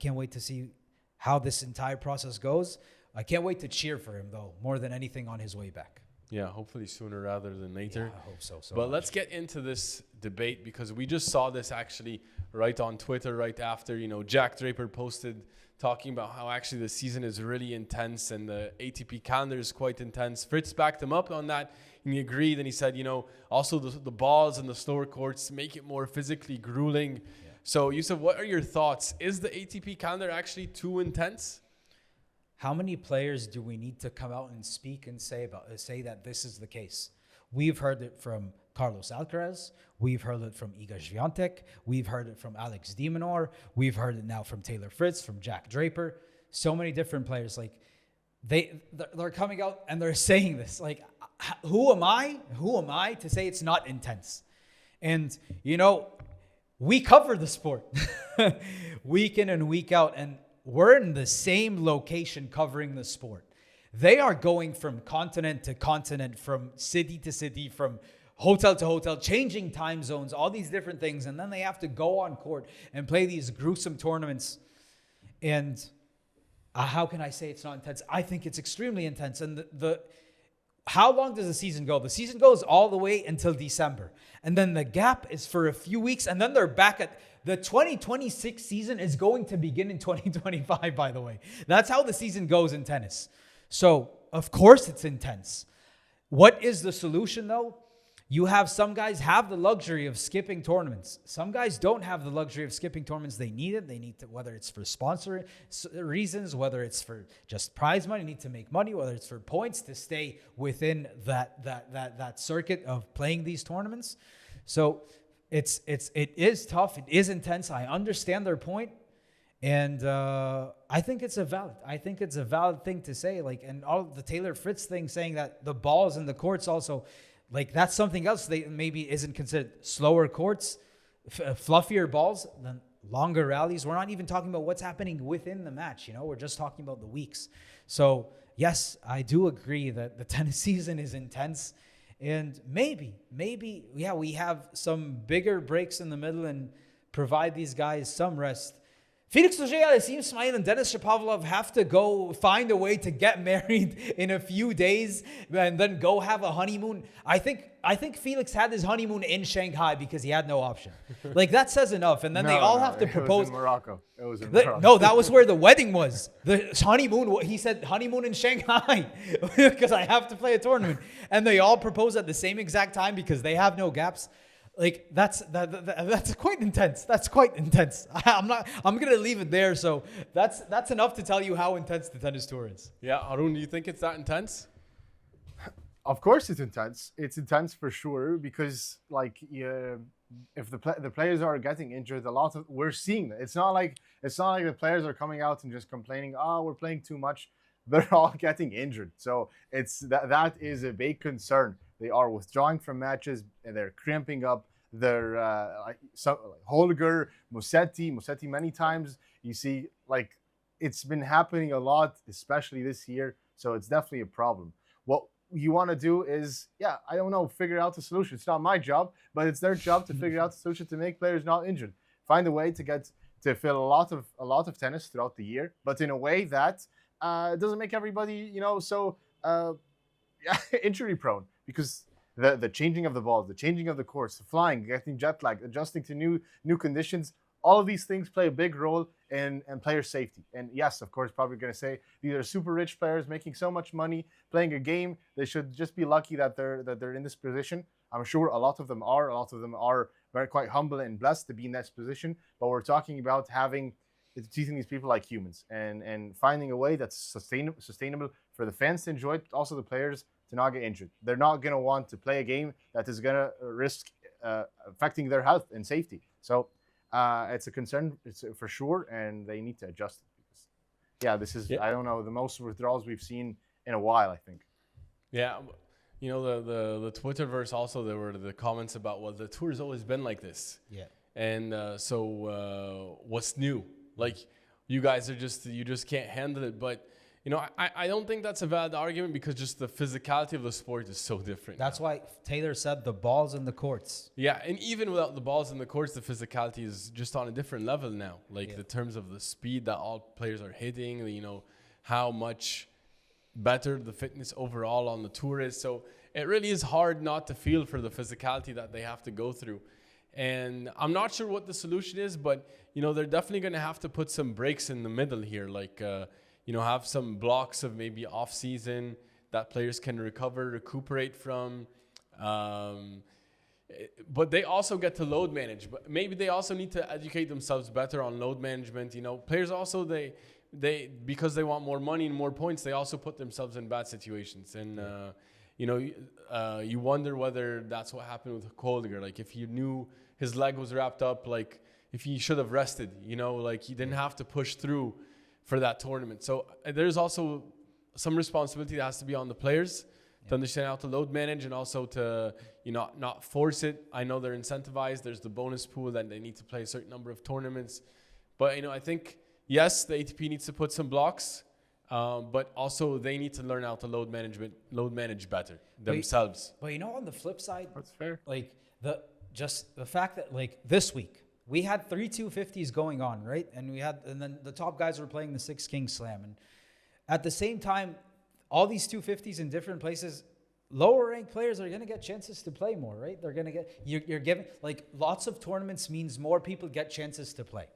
can't wait to see how this entire process goes. I can't wait to cheer for him though, more than anything on his way back. Yeah, hopefully sooner rather than later. Yeah, I hope so. But let's get into this debate, because we just saw this actually right on Twitter right after. Jack Draper posted talking about how actually the season is really intense and the ATP calendar is quite intense. Fritz backed him up on that, and he agreed. And he said, also the balls and the slower courts make it more physically grueling. Yeah. So, Yusuf, what are your thoughts? Is the ATP calendar actually too intense? How many players do we need to come out and speak and say that this is the case? We've heard it from Carlos Alcaraz. We've heard it from Iga Swiatek. We've heard it from Alex de Minaur. We've heard it now from Taylor Fritz, from Jack Draper. So many different players. Like they're coming out and they're saying this. Like, who am I? Who am I to say it's not intense? And we cover the sport week in and week out, and we're in the same location covering the sport. They are going from continent to continent, from city to city, from hotel to hotel, changing time zones, all these different things. And then they have to go on court and play these gruesome tournaments. And How can I say it's not intense? I think it's extremely intense. And how long does the season go? The season goes all the way until December. And then the gap is for a few weeks. And then they're back at the 2026 season is going to begin in 2025, by the way. That's how the season goes in tennis. So, of course, it's intense. What is the solution, though? You have some guys have the luxury of skipping tournaments. Some guys don't have the luxury of skipping tournaments. They need it. They need to, whether it's for sponsor reasons, whether it's for just prize money, need to make money, whether it's for points to stay within that circuit of playing these tournaments. So it is tough. It is intense. I understand their point. And I think it's a valid thing to say. Like, and all the Taylor Fritz thing saying that the balls in the courts also, like, that's something else they maybe isn't considered. Slower courts, fluffier balls, then longer rallies. We're not even talking about what's happening within the match. We're just talking about the weeks. So yes, I do agree that the tennis season is intense, and maybe, yeah, we have some bigger breaks in the middle and provide these guys some rest. Felix Auger-Aliassime, Smile, and Denis Shapovalov have to go find a way to get married in a few days and then go have a honeymoon. I think Felix had his honeymoon in Shanghai because he had no option. Like, that says enough. And then they all have to propose. It was in Morocco. It was in Morocco. No, that was where the wedding was. The honeymoon, he said honeymoon in Shanghai because I have to play a tournament. And they all propose at the same exact time because they have no gaps. Like, that's quite intense. That's quite intense. I'm gonna leave it there. So that's enough to tell you how intense the tennis tour is. Yeah, Arun, do you think it's that intense? Of course, it's intense. It's intense for sure because, like, if the players are getting injured, we're seeing that. It's not like the players are coming out and just complaining, "Oh, we're playing too much." They're all getting injured. So that is a big concern. They are withdrawing from matches and they're cramping up. They're Holger, Musetti many times. You see, like, it's been happening a lot, especially this year. So it's definitely a problem. What you want to do is, I don't know, figure out the solution. It's not my job, but it's their job to figure out the solution to make players not injured. Find a way to fill a lot of tennis throughout the year, but in a way that doesn't make everybody, so injury prone. Because the changing of the balls, the changing of the course, the flying, getting jet lag, adjusting to new conditions, all of these things play a big role in player safety. And yes, of course, probably going to say these are super rich players making so much money playing a game. They should just be lucky that they're in this position. I'm sure a lot of them are. A lot of them are very quite humble and blessed to be in that position. But we're talking about treating these people like humans and finding a way that's sustainable for the fans to enjoy it, but also the players to not get injured. They're not going to want to play a game that is going to risk affecting their health and safety. So it's a concern, for sure, and they need to adjust it. Because, this is, I don't know, the most withdrawals we've seen in a while, I think. Yeah. The Twitterverse also, there were the comments about, well, the tour has always been like this. Yeah. And so what's new? Like, you guys you just can't handle it. But, I don't think that's a valid argument because just the physicality of the sport is so different. That's why Taylor said the balls in the courts. Yeah, and even without the balls in the courts, the physicality is just on a different level now. Like, the terms of the speed that all players are hitting, how much better the fitness overall on the tour is. So it really is hard not to feel for the physicality that they have to go through. And I'm not sure what the solution is, but, they're definitely going to have to put some breaks in the middle here. Like, have some blocks of maybe off season that players can recuperate from. But they also get to load manage. But maybe they also need to educate themselves better on load management. Players also, they because they want more money and more points, they also put themselves in bad situations. And, you wonder whether that's what happened with Holger. Like, if you knew his leg was wrapped up, like, if he should have rested, like, he didn't have to push through for that tournament. So there's also some responsibility that has to be on the players to understand how to load manage and also to, not force it. I know they're incentivized. There's the bonus pool that they need to play a certain number of tournaments. But, I think, yes, the ATP needs to put some blocks, but also they need to learn how to load manage better themselves. But on the flip side, that's fair. Like, the fact that, like, this week we had 3 250s going on, right? And then the top guys were playing the 6 King Slam. And at the same time, all these 250s in different places, lower ranked players are going to get chances to play more, right? They're going to get, you're giving, like, lots of tournaments means more people get chances to play.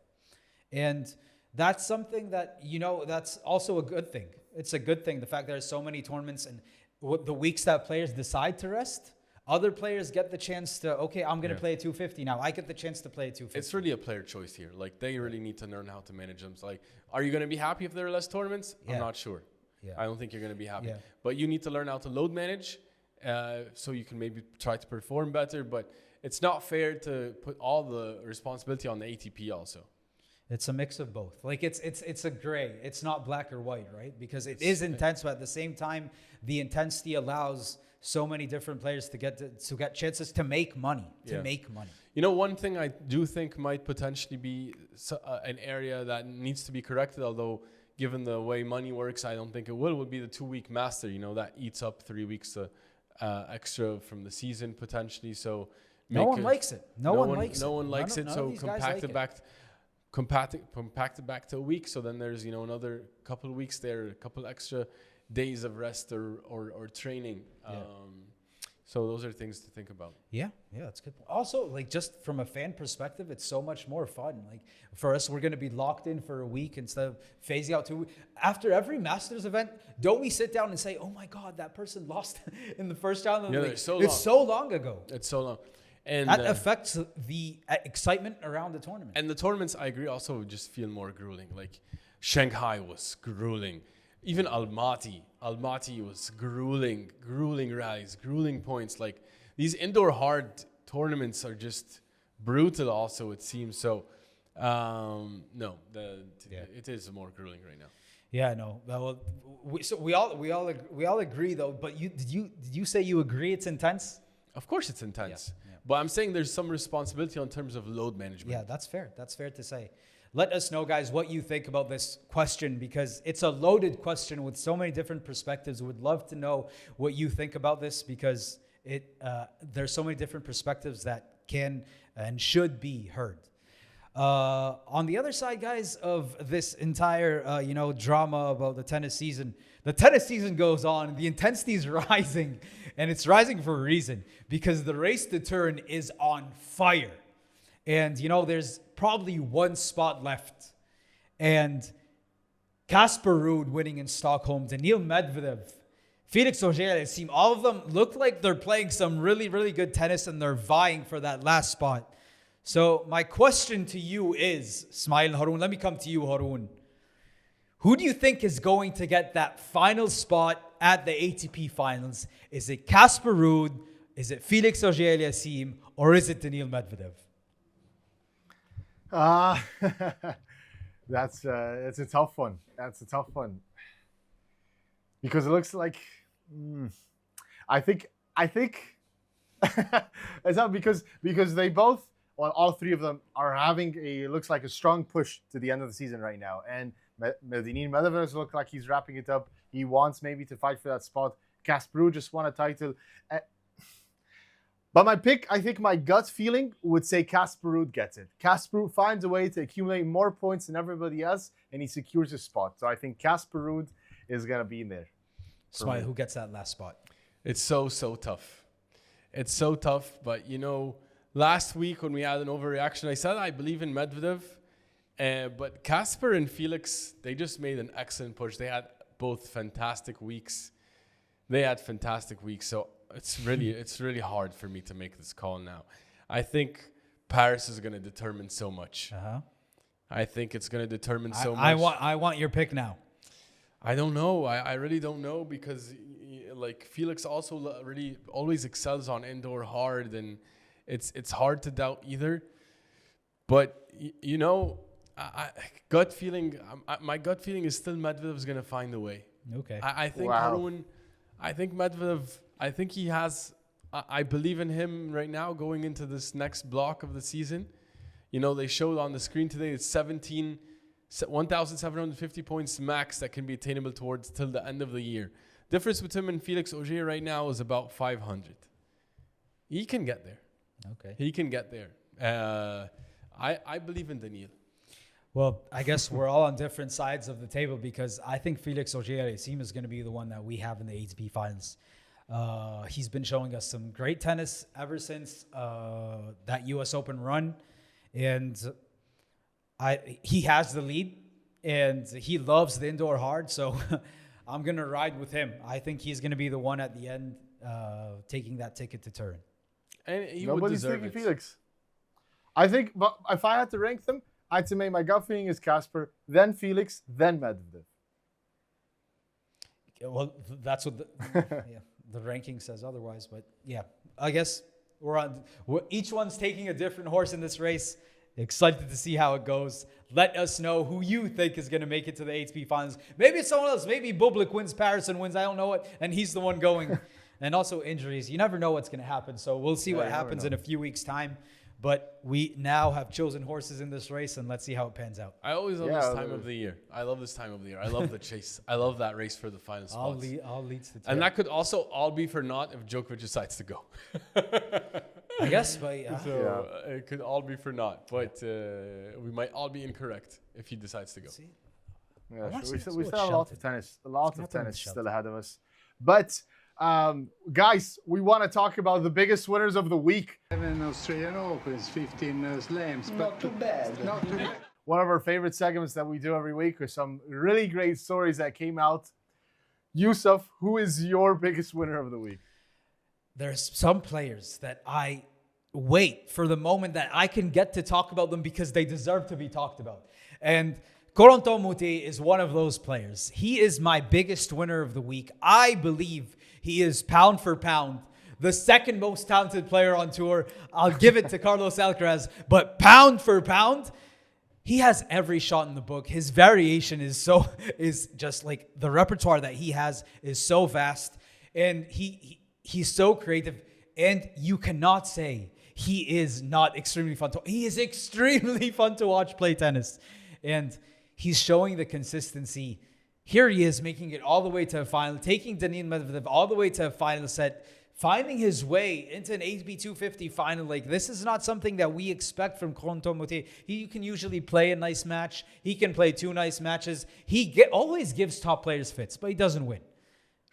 And that's something that, you know, that's also a good thing. It's a good thing. The fact there's so many tournaments and the weeks that players decide to rest, other players get the chance to, okay, I'm going to play a 250 now. I get the chance to play a 250. It's really a player choice here. Like, they really need to learn how to manage them. It's like, are you going to be happy if there are less tournaments? I'm not sure. Yeah. I don't think you're going to be happy. Yeah. But you need to learn how to load manage so you can maybe try to perform better. But it's not fair to put all the responsibility on the ATP also. It's a mix of both. Like, it's a gray. It's not black or white, right? Because it is intense, but at the same time, the intensity allows so many different players to get chances to make money. You know, one thing I do think might potentially be an area that needs to be corrected, although given the way money works, I don't think it would be the 2-week master. You know, that eats up 3 weeks extra from the season potentially. So no one likes it. No one likes it. So compacted back to a week. So then there's, you know, another couple of weeks there, a couple extra days of rest or training. So those are things to think about. Yeah, that's good. Also, like, just from a fan perspective, it's so much more fun. Like, for us, we're going to be locked in for a week instead of phasing out 2 weeks. After every Masters event, don't we sit down and say, oh my God, that person lost in the first round of the league. It's so long ago. It's so long. And that affects the excitement around the tournament. And the tournaments, I agree, also just feel more grueling. Like, Shanghai was grueling. Even Almaty was grueling rallies, grueling points. Like, these indoor hard tournaments are just brutal also, it seems. So, it is more grueling right now. Yeah, no. Well, we all agree though. But did you say you agree it's intense? Of course it's intense. Yeah. But I'm saying there's some responsibility on terms of load management. Yeah, that's fair. That's fair to say. Let us know, guys, what you think about this question, because it's a loaded question with so many different perspectives. Would love to know what you think about this, because there's so many different perspectives that can and should be heard. On the other side, guys, of this entire drama about the tennis season goes on. The intensity is rising, and it's rising for a reason, because the race to Turin is on fire. And, you know, there's probably one spot left. And Casper Ruud winning in Stockholm, Daniil Medvedev, Felix Auger-Aliassime, all of them look like they're playing some really, really good tennis, and they're vying for that last spot. So my question to you is, Smile and Haroon, let me come to you, Haroon. Who do you think is going to get that final spot at the ATP Finals? Is it Casper Ruud? Is it Felix Auger-Aliassime? Or is it Daniil Medvedev? That's a tough one. Because it looks like I think it's not because they both, well, all three of them are having looks like a strong push to the end of the season right now. And Daniil Medvedev looks like he's wrapping it up. He wants maybe to fight for that spot. Casper Ruud just won a title. But my pick, I think my gut feeling would say Casper Ruud gets it. Casper Ruud finds a way to accumulate more points than everybody else, and he secures his spot. So I think Casper Ruud is going to be in there. Smile, who gets that last spot? It's so tough. It's so tough. But, you know, last week when we had an overreaction, I said I believe in Medvedev. But Casper and Felix, they just made an excellent push. They had both fantastic weeks. So it's really hard for me to make this call now. I think Paris is going to determine so much. I think it's going to determine so much. I want your pick now. I don't know. I really don't know, because like Felix also really always excels on indoor hard, and it's hard to doubt either. But you know, gut feeling. My gut feeling is still Medvedev is going to find a way. Okay. I think Haroon. I think Medvedev. I think he has. I believe in him right now going into this next block of the season. You know, they showed on the screen today it's 1,750 points max that can be attainable towards till the end of the year. Difference between him and Felix Auger right now is about 500. He can get there. Okay. He can get there. I believe in Daniil. Well, I guess we're all on different sides of the table because I think Felix Auger-Aliassime is going to be the one that we have in the ATP Finals. He's been showing us some great tennis ever since that U.S. Open run. And he has the lead, and he loves the indoor hard. So I'm going to ride with him. I think he's going to be the one at the end taking that ticket to Turin. And he Nobody's would deserve thinking it. Felix. I think, but if I had to rank them, I'd say my gut feeling is Casper, then Felix, then Medvedev. Well, that's what the ranking says otherwise. But yeah, I guess each one's taking a different horse in this race. Excited to see how it goes. Let us know who you think is going to make it to the ATP Finals. Maybe it's someone else. Maybe Bublik wins Paris and wins. I don't know it. And he's the one going. And also injuries. You never know what's going to happen. So we'll see what happens in a few weeks' time. But we now have chosen horses in this race, and let's see how it pans out. I always love this time of the year. I love this time of the year. I love the chase. I love that race for the final spots. All leads to and that could also all be for naught if Djokovic decides to go. I guess, but it could all be for naught. But we might all be incorrect if he decides to go. Yeah, sure. We still have a lot of tennis. A lot of tennis still ahead of us. But guys, we want to talk about the biggest winners of the week. 7 Australian Opens, 15 slams. Not too bad. Not too bad. One of our favorite segments that we do every week with some really great stories that came out. Yusuf, who is your biggest winner of the week? There's some players that I wait for the moment that I can get to talk about them because they deserve to be talked about. And Corentin Moutet is one of those players. He is my biggest winner of the week. I believe he is pound for pound the second most talented player on tour. I'll give it to Carlos Alcaraz, but pound for pound, he has every shot in the book. His variation is just like the repertoire that he has is so vast, and he's so creative. And you cannot say he is not extremely fun to. He is extremely fun to watch play tennis, and he's showing the consistency. Here he is making it all the way to a final, taking Daniil Medvedev all the way to a final set, finding his way into an ATP 250 final. Like, this is not something that we expect from Corentin Moutet. He can usually play a nice match. He can play 2 nice matches. He always gives top players fits, but he doesn't win,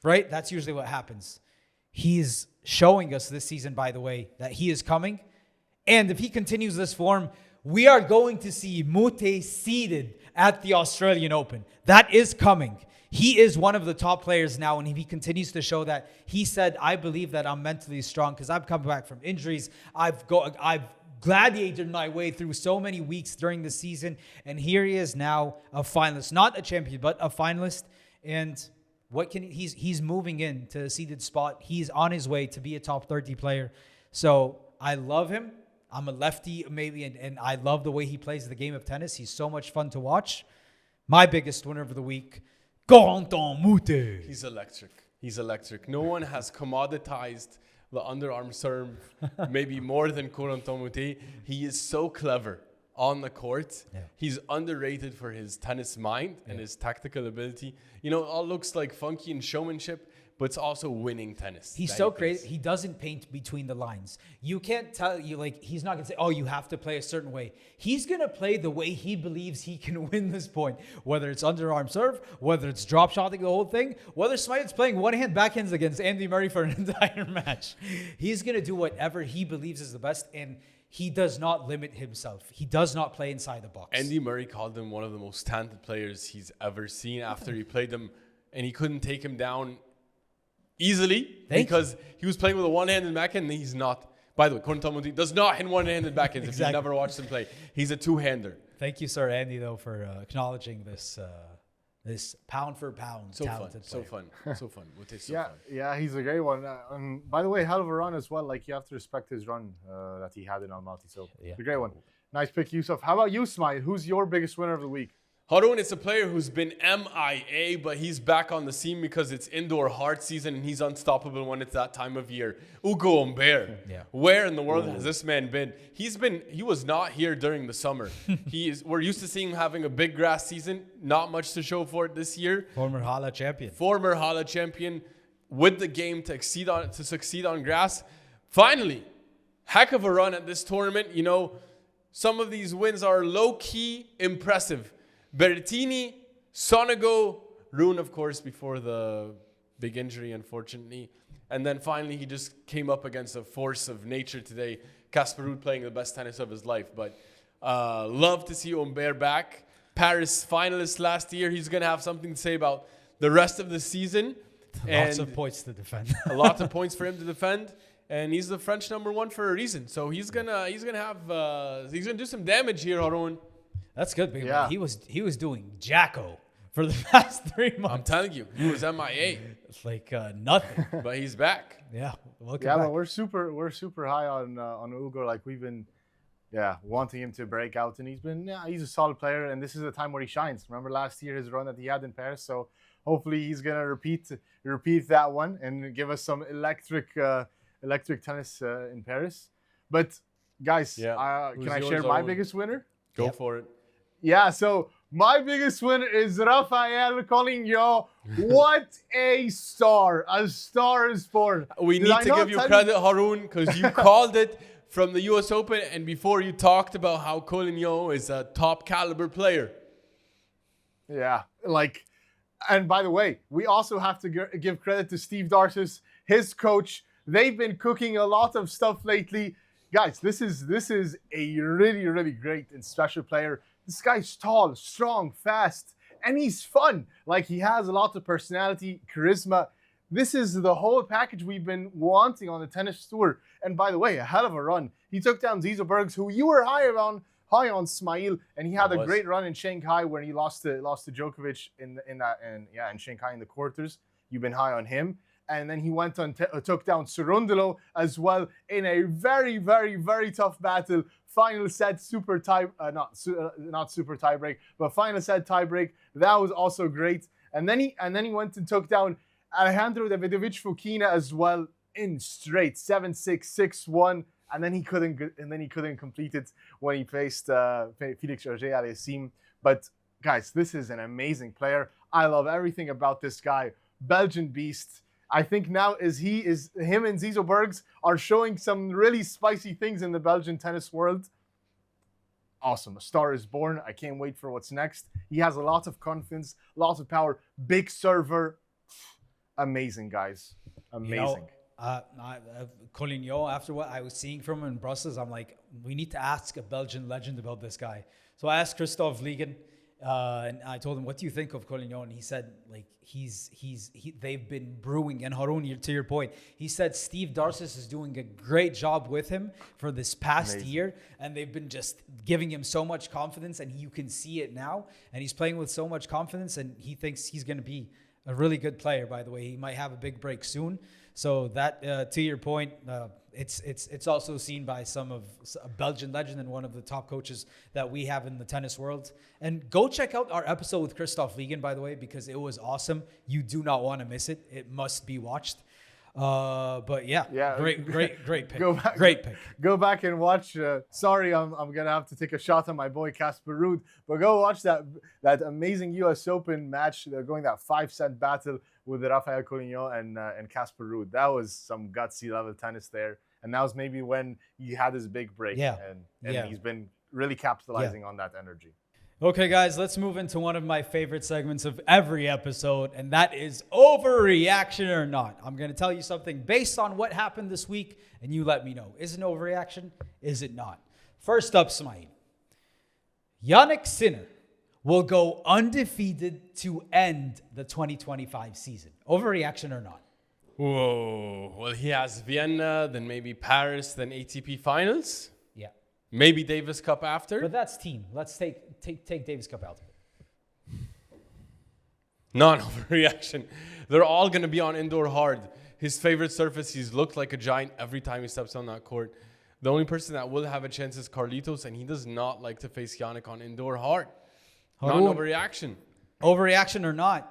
right? That's usually what happens. He's showing us this season, by the way, that he is coming. And if he continues this form, we are going to see Moutet seeded at the Australian Open. That is coming. He is one of the top players now, and if he continues to show that, he said, I believe that I'm mentally strong because I've come back from injuries. I've gladiated my way through so many weeks during the season, and here he is now, a finalist. Not a champion, but a finalist. And he's moving into a seeded spot. He's on his way to be a top 30 player. So I love him. I'm a lefty, maybe, and I love the way he plays the game of tennis. He's so much fun to watch. My biggest winner of the week, Corentin Moutet. He's electric. He's electric. No one has commoditized the underarm serve maybe more than Corentin Moutet. He is so clever on the court. Yeah. He's underrated for his tennis mind and his tactical ability. You know, it all looks like funky and showmanship, but it's also winning tennis. He's so creative. He doesn't paint between the lines. You can't tell he's not going to say, oh, you have to play a certain way. He's going to play the way he believes he can win this point, whether it's underarm serve, whether it's drop shotting the whole thing, whether Smythe's playing one-hand backhands against Andy Murray for an entire match. He's going to do whatever he believes is the best, and he does not limit himself. He does not play inside the box. Andy Murray called him one of the most talented players he's ever seen after he played him, and he couldn't take him down easily because he was playing with a one-handed backhand, and he's not. By the way, Corentin Moutet does not hit one-handed backhands. If you've never watched him play, he's a two-hander. Thank you, Sir Andy, though, for acknowledging this this pound for pound talented player. So fun. Yeah, he's a great one. And by the way, hell of a run as well. Like, you have to respect his run that he had in Almaty. So it's a great one. Nice pick, Yusuf. How about you, Smythe? Who's your biggest winner of the week? Harun, it's a player who's been MIA, but he's back on the scene because it's indoor hard season and he's unstoppable when it's that time of year. Ugo Humbert. Yeah. Where in the world has this man been? He was not here during the summer. We're used to seeing him having a big grass season. Not much to show for it this year. Former Hala champion with the game to succeed on grass. Finally, heck of a run at this tournament. You know, some of these wins are low-key impressive. Berrettini, Sonego, Rune, of course, before the big injury, unfortunately. And then finally, he just came up against a force of nature today. Casper Ruud playing the best tennis of his life. But love to see Humbert back. Paris finalist last year. He's going to have something to say about the rest of the season. Lots of points to defend. A lot of points for him to defend. And he's the French #1 for a reason. So he's gonna do some damage here, Harun. That's good. Because Yeah. he was doing Jacko for the past 3 months. I'm telling you, he was MIA. It's like nothing. But he's back. Yeah. Welcome Yeah, back. but we're super high on Ugo. Like we've been, wanting him to break out, and he's a solid player, and this is the time where he shines. Remember last year his run that he had in Paris, so hopefully he's gonna repeat that one and give us some electric tennis in Paris. But guys, Yeah. can Who's I yours, share my Owen? biggest winner? Go for it. Yeah, so my biggest winner is Rafael Collignon. What a star! A star is born. We Did need I to not give you tell credit, Harun, because you called it from the US Open, and before you talked about how Collignon is a top caliber player. Yeah, and by the way, we also have to give credit to Steve Darcis, his coach. They've been cooking a lot of stuff lately. Guys, this is a really, really great and special player. This guy's tall, strong, fast, and he's fun. Like, he has a lot of personality, charisma. This is the whole package we've been wanting on the tennis tour. And by the way, a hell of a run. He took down Zizo Bergs, who you were high on Smail, and he had a great run in Shanghai where he lost to Djokovic in Shanghai in the quarters. You've been high on him. And then he went on took down Cerundolo as well in a very, very, very tough battle. Final set not super tiebreak, but final set tiebreak. That was also great. And then he went and took down Alejandro Davidovich Fokina as well in straight 7-6, 6-1. And then he couldn't complete it when he faced Felix Auger-Aliassime. But guys, this is an amazing player. I love everything about this guy. Belgian beast. I think now him and Zizo Bergs are showing some really spicy things in the Belgian tennis world. Awesome. A star is born. I can't wait for what's next. He has a lot of confidence, lots of power, big server. Amazing, guys. Amazing. Collignon, after what I was seeing from him in Brussels, I'm like, we need to ask a Belgian legend about this guy. So I asked Kristof Vliegen, and I told him, what do you think of Collignon? And he said, like, they've been brewing. And Harun, to your point, he said Steve Darcis is doing a great job with him for this past year, and they've been just giving him so much confidence, and you can see it now. And he's playing with so much confidence, and he thinks he's going to be a really good player. By the way, he might have a big break soon. So that, to your point, it's also seen by a Belgian legend and one of the top coaches that we have in the tennis world. And go check out our episode with Kristof Vliegen, by the way, because it was awesome. You do not want to miss it. It must be watched. But yeah, great pick. Great pick. Go back and watch. Sorry, I'm gonna have to take a shot on my boy Casper Ruud, but go watch that amazing U.S. Open match. They're going that 5-set battle with Rafael Collignon and Casper Ruud. That was some gutsy level tennis there, and that was maybe when he had his big break. And he's been really capitalizing on that energy. Okay, guys, let's move into one of my favorite segments of every episode, and that is Overreaction or Not. I'm going to tell you something based on what happened this week, and you let me know. Is it an overreaction? Is it not? First up, Smail. Jannik Sinner will go undefeated to end the 2025 season. Overreaction or not? Whoa. Well, he has Vienna, then maybe Paris, then ATP Finals. Yeah. Maybe Davis Cup after. But that's team. Let's take Davis Cup out of it. Non-overreaction. They're all going to be on indoor hard. His favorite surface, he's looked like a giant every time he steps on that court. The only person that will have a chance is Carlitos, and he does not like to face Jannik on indoor hard. Non-overreaction. Overreaction or not?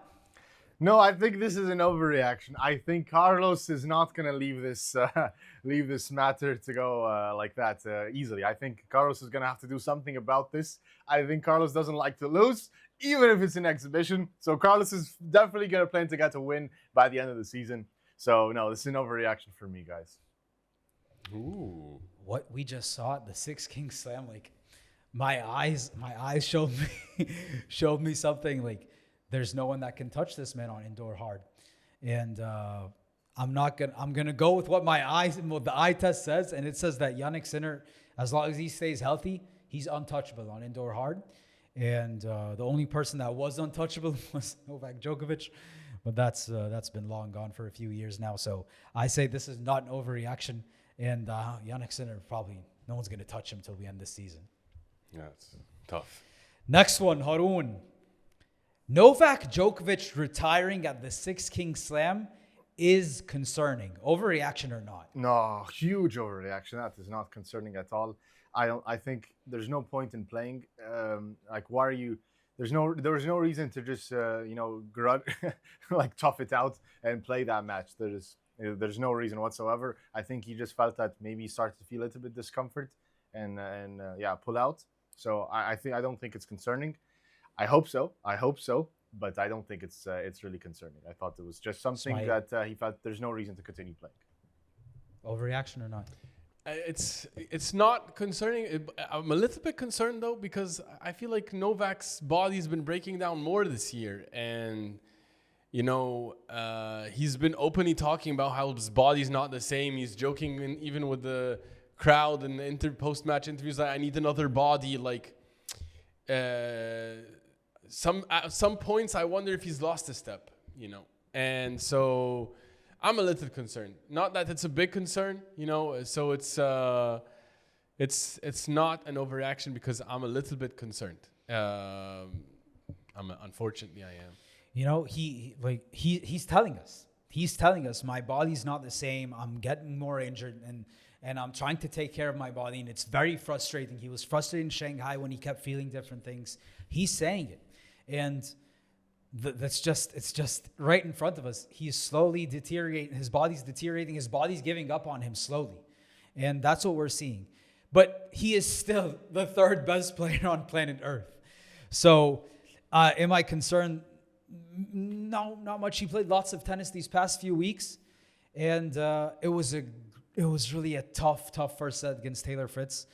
No, I think this is an overreaction. I think Carlos is not going to leave this matter to go like that easily. I think Carlos is going to have to do something about this. I think Carlos doesn't like to lose, even if it's an exhibition. So Carlos is definitely going to plan to get a win by the end of the season. So no, this is an overreaction for me, guys. Ooh. What we just saw at the Six Kings Slam, like, my eyes showed me something like there's no one that can touch this man on indoor hard. And I'm gonna go with what the eye test says, and it says that Jannik Sinner, as long as he stays healthy, he's untouchable on indoor hard. And the only person that was untouchable was Novak Djokovic, but that's been long gone for a few years now. So I say this is not an overreaction, and Jannik Sinner, probably no one's gonna touch him till we end this season. Yeah, it's tough. Next one, Harun. Novak Djokovic retiring at the Six King Slam is concerning. Overreaction or not? No, huge overreaction. That is not concerning at all. I think there's no point in playing. Why are you? There was no reason to just tough it out and play that match. There's no reason whatsoever. I think he just felt that maybe he started to feel a little bit discomfort and pull out. So I don't think it's concerning. I hope so, but I don't think it's really concerning. I thought it was just something that he felt there's no reason to continue playing. Overreaction or not? It's not concerning. I'm a little bit concerned though, because I feel like Novak's body's been breaking down more this year, and he's been openly talking about how his body's not the same. He's joking even with the crowd and the post-match interviews that I need another body. At some points I wonder if he's lost a step, and so I'm a little concerned. Not that it's a big concern, so it's not an overreaction because I'm a little bit concerned. Unfortunately I am. He's telling us my body's not the same. I'm getting more injured and I'm trying to take care of my body, and it's very frustrating. He was frustrated in Shanghai when he kept feeling different things. He's saying it, and it's just right in front of us. He's slowly deteriorating. His body's deteriorating. His body's giving up on him slowly, and that's what we're seeing. But he is still the third best player on planet Earth. So, am I concerned? No, not much. He played lots of tennis these past few weeks, and it was really a tough first set against Taylor Fritz,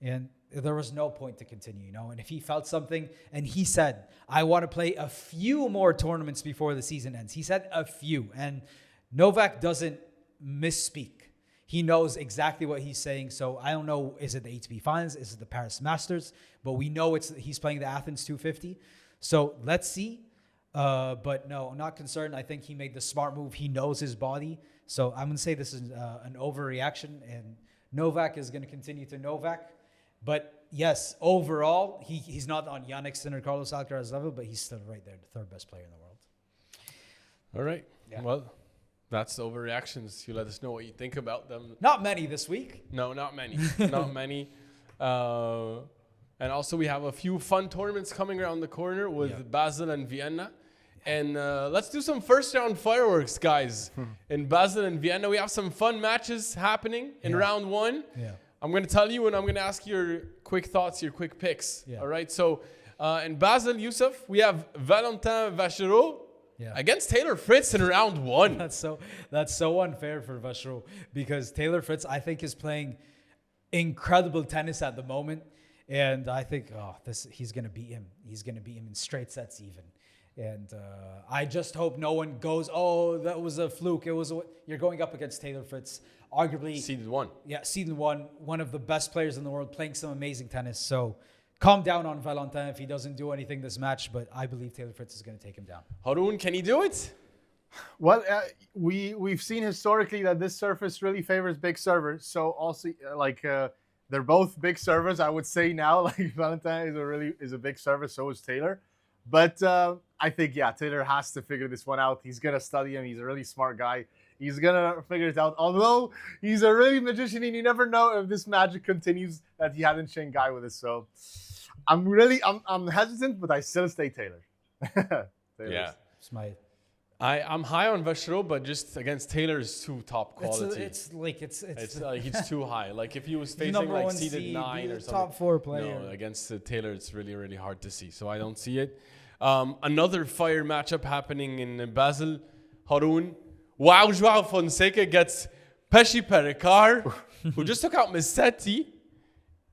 and there was no point to continue, And if he felt something, and he said, I want to play a few more tournaments before the season ends. He said a few, and Novak doesn't misspeak. He knows exactly what he's saying. So I don't know, is it the ATP Finals? Is it the Paris Masters? But we know he's playing the Athens 250. So let's see. But no, I'm not concerned. I think he made the smart move. He knows his body. So I'm going to say this is an overreaction, and Novak is going to continue to Novak. But yes, overall, he's not on Jannik Sinner, Carlos Alcaraz level, but he's still right there, the third best player in the world. All right. Yeah. Well, that's the overreactions. You let us know what you think about them. Not many this week. No, not many. Not many. And also we have a few fun tournaments coming around the corner with Basel and Vienna. And let's do some first round fireworks, guys. In Basel and Vienna, we have some fun matches happening in round one. Yeah. I'm going to tell you, and I'm going to ask your quick thoughts, your quick picks. Yeah. All right. So in Basel, Youssef, we have Valentin Vachereau against Taylor Fritz in round one. That's so unfair for Vachereau, because Taylor Fritz, I think, is playing incredible tennis at the moment. And I think, he's going to beat him. He's going to beat him in straight sets even. And I just hope no one goes, that was a fluke. You're going up against Taylor Fritz, arguably Seeded one. Yeah, seeded one of the best players in the world, playing some amazing tennis. So calm down on Valentin if he doesn't do anything this match, but I believe Taylor Fritz is going to take him down. Harun, can he do it? Well, we've seen historically that this surface really favors big servers. So also, they're both big servers. I would say now, Valentin is a big server. So is Taylor. But I think, Taylor has to figure this one out. He's going to study him. He's a really smart guy. He's going to figure it out. Although he's a really magician, and you never know if this magic continues that he had in Shanghai with us. So I'm hesitant, but I still stay Taylor. Yeah. I'm high on Vachereau, but just against Taylor is too top quality. It's he's too high. Like if he was facing like seeded 9 or something. Top 4 player. No, against Taylor, it's really, really hard to see. So I don't see it. Another fire matchup happening in Basel. Harun, João Fonseca gets Pesci Pericard, who just took out Missetti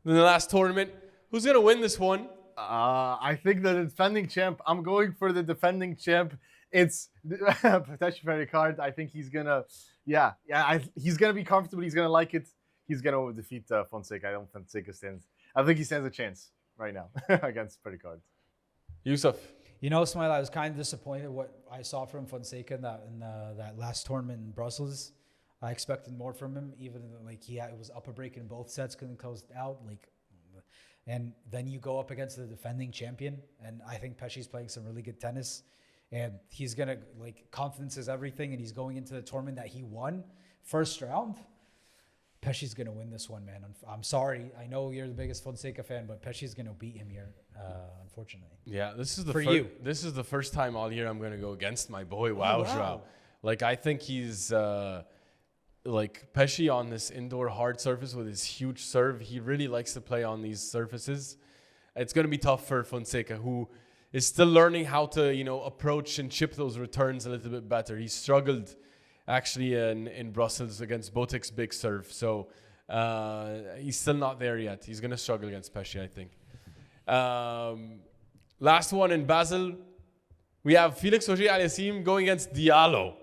in the last tournament, Who's going to win this one? I think the defending champ. I'm going for the defending champ. It's Petr Card. I think he's gonna, he's gonna be comfortable. He's gonna like it. He's gonna defeat Fonseca. I don't think Fonseca stands. I think he stands a chance right now against Petr Card. Yusuf. You know, Smile, I was kind of disappointed what I saw from Fonseca in that last tournament in Brussels. I expected more from him, even though, like, it was up a break in both sets, couldn't close it out. And then you go up against the defending champion, and I think Pesci's playing some really good tennis, and he's gonna, confidence is everything, and he's going into the tournament that he won first round. Pesci's gonna win this one, man. I'm sorry. I know you're the biggest Fonseca fan, but Pesci's gonna beat him here, unfortunately. Yeah, this is This is the first time all year I'm gonna go against my boy Wow. I think he's Pesci on this indoor hard surface with his huge serve. He really likes to play on these surfaces. It's gonna be tough for Fonseca, who is still learning how to approach and chip those returns a little bit better. He struggled actually in Brussels against Botic's big serve. So he's still not there yet. He's going to struggle against Pesci, I think. Last one in Basel, we have Felix Auger-Aliassime going against Diallo.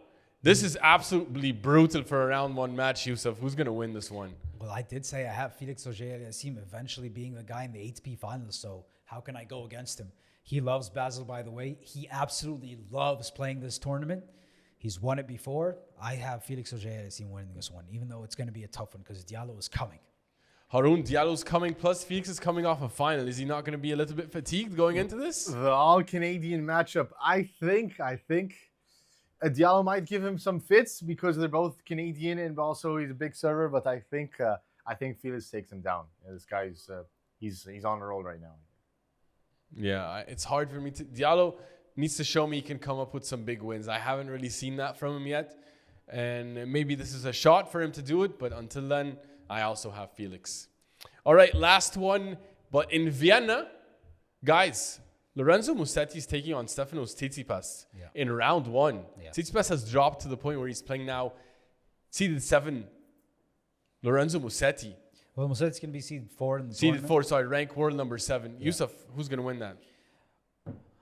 This is absolutely brutal for a round one match, Yusuf. Who's going to win this one? Well, I did say I have Felix Auger-Aliassime eventually being the guy in the ATP Finals, so how can I go against him? He loves Basel, by the way. He absolutely loves playing this tournament. He's won it before. I have Felix Auger-Aliassime winning this one, even though it's going to be a tough one because Diallo is coming. Haroon, Diallo's coming, plus Felix is coming off a final. Is he not going to be a little bit fatigued going into this? The all-Canadian matchup. I think Diallo might give him some fits because they're both Canadian and also he's a big server. But I think Felix takes him down. This guy's he's on a roll right now. Yeah, it's hard for me to. Diallo needs to show me he can come up with some big wins. I haven't really seen that from him yet. And maybe this is a shot for him to do it. But until then, I also have Felix. All right, last one. But in Vienna, guys, Lorenzo Musetti is taking on Stefanos Tsitsipas in round one. Yeah. Tsitsipas has dropped to the point where he's playing now seeded 7. Lorenzo Musetti. Well, Musetti's going to be seeded 4 in the tournament. Seeded 4, sorry, rank world number 7. Yeah. Yusuf, who's going to win that?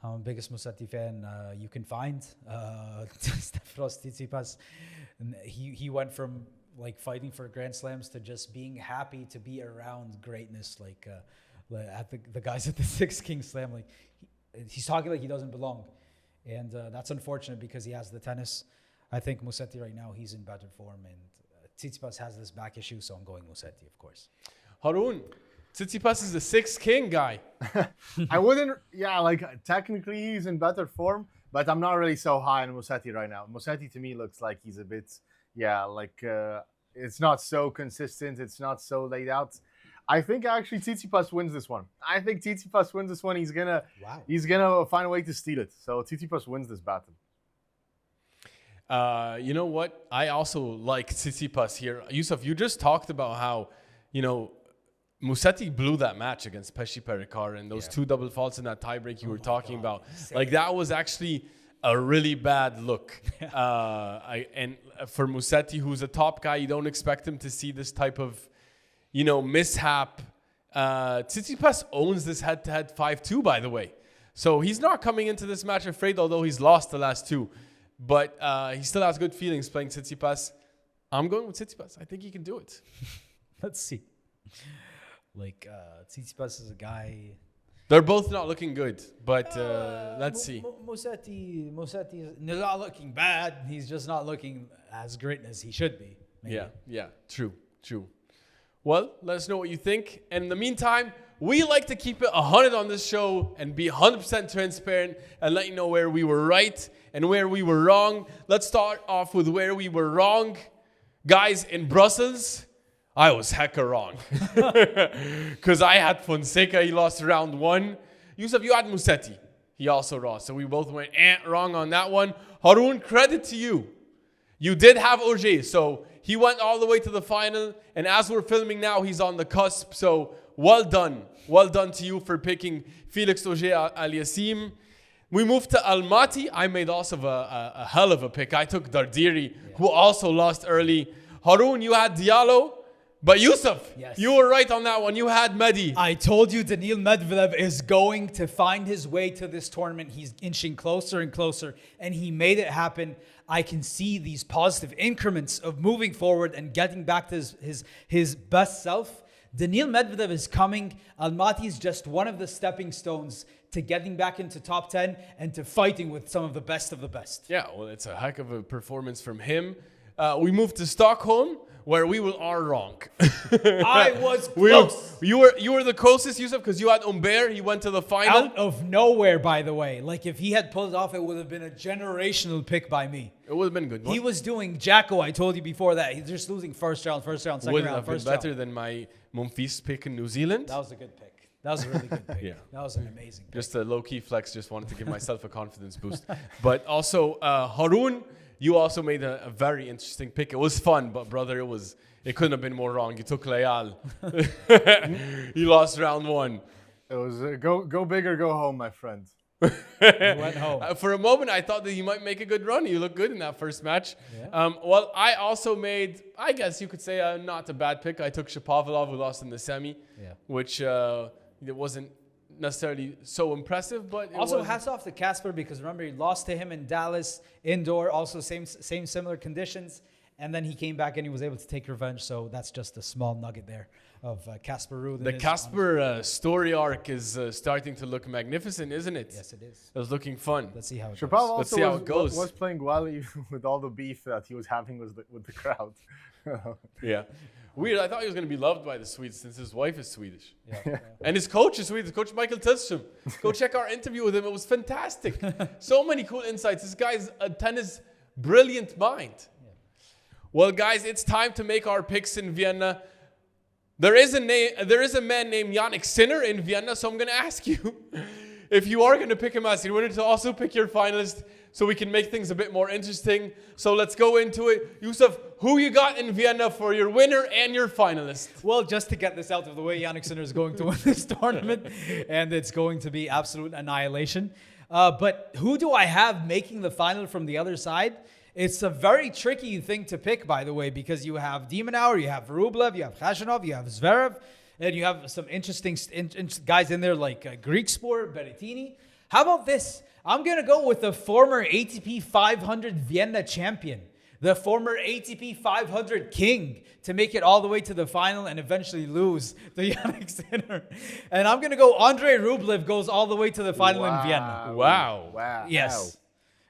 I'm the biggest Musetti fan you can find. Stefanos Tsitsipas. And he went from fighting for Grand Slams to just being happy to be around greatness. At the guys at the 6 King Slam, he's talking like he doesn't belong, and that's unfortunate because he has the tennis. I think Musetti right now he's in better form, and Tsitsipas has this back issue, so I'm going Musetti, of course. Haroon, Tsitsipas is the 6 King guy. I wouldn't, technically he's in better form, but I'm not really so high on Musetti right now. Musetti to me looks like he's a bit, it's not so consistent, it's not so laid out. I think actually Tsitsipas wins this one. He's gonna find a way to steal it. So Tsitsipas wins this battle. You know what? I also like Tsitsipas here. Yusuf, you just talked about how, Musetti blew that match against Pesci Pericard and those 2 double faults in that tiebreak you were talking about. That was actually a really bad look. And for Musetti, who's a top guy, you don't expect him to see this type of mishap. Tsitsipas owns this head-to-head 5-2, by the way. So he's not coming into this match afraid, although he's lost the last 2. But he still has good feelings playing Tsitsipas. I'm going with Tsitsipas. I think he can do it. Let's see. Tsitsipas is a guy... They're both not looking good, but let's see. Musetti is not looking bad. He's just not looking as great as he should be. Maybe. Yeah. True. Well, let us know what you think. And in the meantime, we like to keep it 100 on this show and be 100% transparent and let you know where we were right and where we were wrong. Let's start off with where we were wrong. Guys, in Brussels, I was hecka wrong. Because I had Fonseca, he lost round 1. Yusuf, you had Musetti. He also lost. So we both went wrong on that one. Haroon, credit to you. You did have Auger, so he went all the way to the final. And as we're filming now, he's on the cusp. So well done. Well done to you for picking Felix Auger-Aliassime. We moved to Almaty. I made also a hell of a pick. I took Dardiri, who also lost early. Haroon, you had Diallo. But Yusuf, Yes. you were right on that one. You had Meddy. I told you Daniil Medvedev is going to find his way to this tournament. He's inching closer and closer, and he made it happen. I can see these positive increments of moving forward and getting back to his best self. Daniil Medvedev is coming. Almaty is just one of the stepping stones to getting back into top 10 and to fighting with some of the best of the best. Yeah, well, it's a heck of a performance from him. We moved to Stockholm, where we are wrong. I was close. You were the closest, Yusuf, because you had Humbert. He went to the final. Out of nowhere, by the way. Like, if he had pulled it off, it would have been a generational pick by me. It would have been good. He was doing Jacko, I told you before that. He's just losing first round, second Would round, have been first better round. than my Monfils pick in New Zealand. That was a good pick. That was a really good pick. Yeah. That was an amazing pick. Just a low-key flex. Just wanted to give myself a confidence boost. But also, Harun, you also made a very interesting pick. It was fun, but brother, it couldn't have been more wrong. You took Leal. You lost round one. It was go big or go home, my friend. Went home. For a moment, I thought that you might make a good run. You looked good in that first match. Yeah. Well, I also made, I guess you could say, not a bad pick. I took Shapovalov, who lost in the semi, which it wasn't necessarily so impressive, but Also, hats off to Casper, because remember, he lost to him in Dallas, indoor, also same similar conditions. And then he came back and he was able to take revenge. So that's just a small nugget there of Casper Ruud. The Casper story arc is starting to look magnificent, isn't it? Yes, it is. It was looking fun. Let's see how it Shapovalov goes. Let's also see how it goes. was playing well even with all the beef that he was having with the crowd. Yeah. Weird. I thought he was going to be loved by the Swedes since his wife is Swedish. Yeah. And his coach is Swedish, Coach Mikael Tillstrom. Go check our interview with him. It was fantastic. So many cool insights. This guy's a tennis brilliant mind. Well, guys, it's time to make our picks in Vienna. There is a man named Jannik Sinner in Vienna, so I'm going to ask you if you are going to pick him as your winner to also pick your finalist, so we can make things a bit more interesting. So let's go into it. Yusuf, who you got in Vienna for your winner and your finalist? Well, just to get this out of the way, Jannik Sinner is going to win this tournament, and it's going to be absolute annihilation. But who do I have making the final from the other side? It's a very tricky thing to pick, by the way, because you have de Minaur, you have Rublev, you have Khachanov, you have Zverev, and you have some interesting guys in there like Griekspoor, Berrettini. How about this? I'm going to go with the former ATP 500 Vienna champion, the former ATP 500 king, to make it all the way to the final and eventually lose to Jannik Sinner. And I'm going to go Andrei Rublev goes all the way to the final in Vienna. Wow. Yes.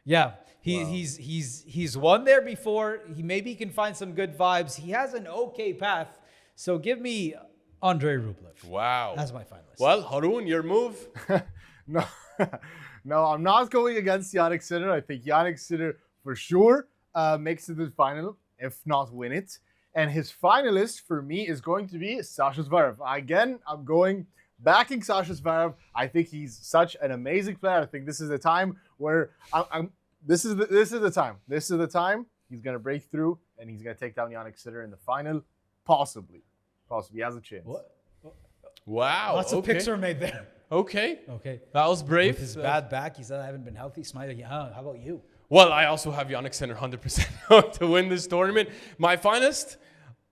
Yeah. He's won there before. Maybe he can find some good vibes. He has an okay path. So give me Andrei Rublev. Wow. That's my finalist. Well, Harun, your move. No, no, I'm not going against Jannik Sinner. I think Jannik Sinner for sure makes it to the final, if not win it. And his finalist for me is going to be Sasha Zverev. Again, I'm going backing Sasha Zverev. I think he's such an amazing player. I think this is the time where This is the time. This is the time he's gonna break through and he's gonna take down Jannik Sinner in the final. Possibly, he has a chance. What? Wow. Lots of picks were made there. Okay. Okay. That was brave. With his bad back, he said, I haven't been healthy. Smiley, how about you? Well, I also have Jannik Sinner 100% to win this tournament. My finalist,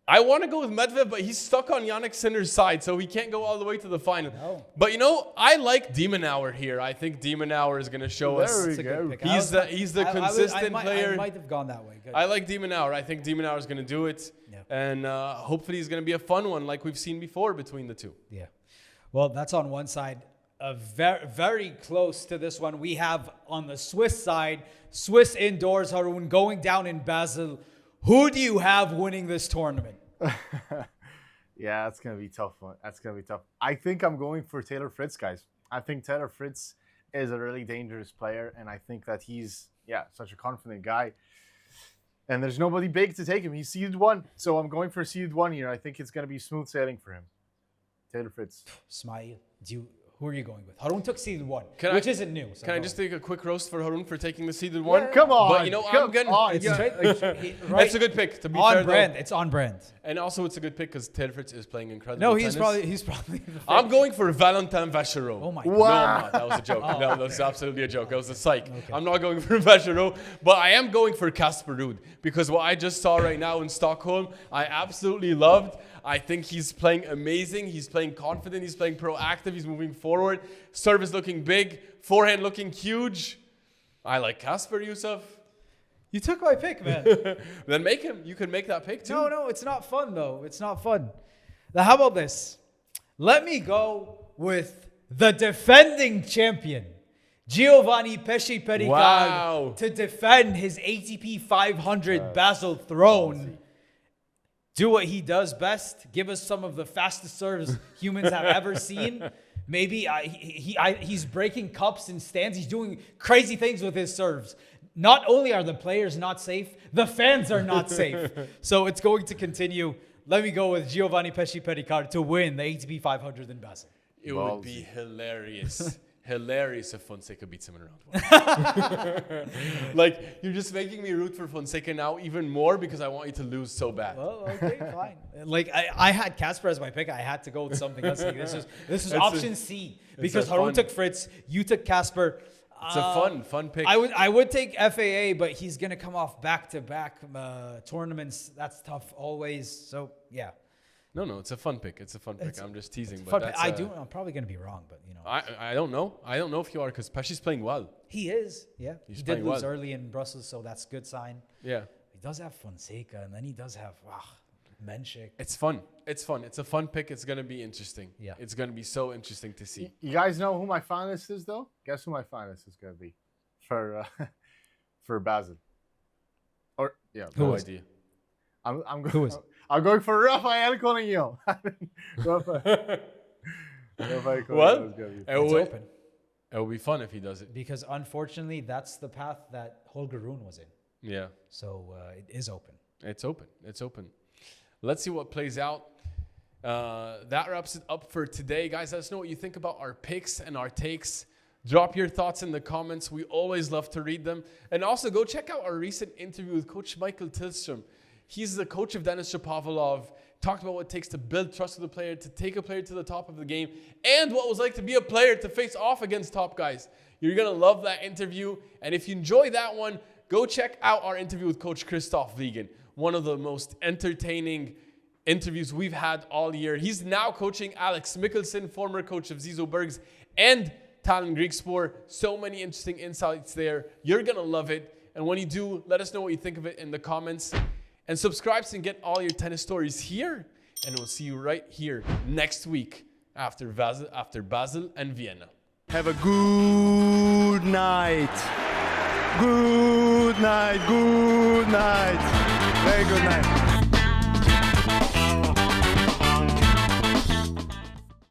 I want to go with Medvedev, but he's stuck on Jannik Sinner's side, so he can't go all the way to the final. No. But I like de Minaur here. I think de Minaur is going to show us. There That's a good pick. He's the consistent player. I might have gone that way. Good. I like de Minaur. I think de Minaur is going to do it. Yeah. And hopefully it's going to be a fun one like we've seen before between the two. Yeah. Well, that's on one side. Very, very close to this one. We have on the Swiss side, Swiss indoors, Harun, going down in Basel. Who do you have winning this tournament? Yeah, that's gonna be tough one. That's gonna be tough. I think I'm going for Taylor Fritz, guys. I think Taylor Fritz is a really dangerous player, and I think that he's such a confident guy. And there's nobody big to take him. He's seeded 1, so I'm going for seeded 1 here. I think it's gonna be smooth sailing for him. Taylor Fritz. Smile. Who are you going with? Harun took seeded 1, Can which I- isn't new. So Can I go just ahead. take a quick roast for Harun for taking the seeded one? Come on. But I'm going to... It's straight, like, right It's a good pick, to be on fair, brand. though. It's on brand. And also it's a good pick because Taylor Fritz is playing incredible No, tennis. he's probably the I'm going for Valentin Vachereau. Oh my Wow. No, I'm not. That was a joke. Oh. No, that's absolutely a joke. That was a psych. I'm not going for Vachereau, but I am going for Casper Ruud because what I just saw right now in Stockholm, I absolutely loved. I think he's playing amazing. He's playing confident. He's playing proactive. He's moving forward. Service looking big. Forehand looking huge. I like Casper, Yusuf. You took my pick, man. Then make him. You can make that pick too. No, it's not fun, though. It's not fun. Now, how about this? Let me go with the defending champion, Giovanni Pesce Pericard, Wow. to defend his ATP 500 Basel throne. Do what he does best. Give us some of the fastest serves humans have ever seen. Maybe he's breaking cups and stands. He's doing crazy things with his serves. Not only are the players not safe, the fans are not safe. So it's going to continue. Let me go with Giovanni Pesce Pericard to win the ATP 500 in Basel. It would be hilarious. Hilarious if Fonseca beats him in round one. Like, you're just making me root for Fonseca now even more because I want you to lose so bad. Well, okay, fine. Like, I had Casper as my pick. I had to go with something else. Like, this is option C. Because Harun took Fritz, you took Casper. It's a fun pick. I would take FAA, but he's going to come off back-to-back tournaments. That's tough always. So, yeah. No, it's a fun pick. It's a fun pick. I'm just teasing. But Fun that's, pick. I'm probably going to be wrong, but, you know. I don't know. I don't know if you are because Pesce's playing well. He is, yeah. He's He did playing lose well. early in Brussels, so that's a good sign. Yeah. He does have Fonseca, and then he does have Menchik. It's fun. It's fun. It's a fun pick. It's going to be interesting. Yeah. It's going to be so interesting to see. You guys know who my finalist is, though? Guess who my finalist is going to be for Basel? Or yeah, No idea. Who is it? I'm going for Rafael Colignon. Rafael Well, It's open. It will be fun if he does it. Because unfortunately, that's the path that Holger Rune was in. Yeah. So it is open. It's open. It's open. Let's see what plays out. That wraps it up for today. Guys, let us know what you think about our picks and our takes. Drop your thoughts in the comments. We always love to read them. And also go check out our recent interview with Coach Mikael Tillstrom. He's the coach of Denis Shapovalov. Talked about what it takes to build trust with a player, to take a player to the top of the game, and what it was like to be a player to face off against top guys. You're going to love that interview. And if you enjoy that one, go check out our interview with Coach Kristof Vliegen. One of the most entertaining interviews we've had all year. He's now coaching Alex Mikkelsen, former coach of Zizo Bergs, and Tallinn Griekspoor. So many interesting insights there. You're going to love it. And when you do, let us know what you think of it in the comments. And subscribe so you can get all your tennis stories here. And we'll see you right here next week after Basel and Vienna. Have a good night. Good night. Good night. Very good night.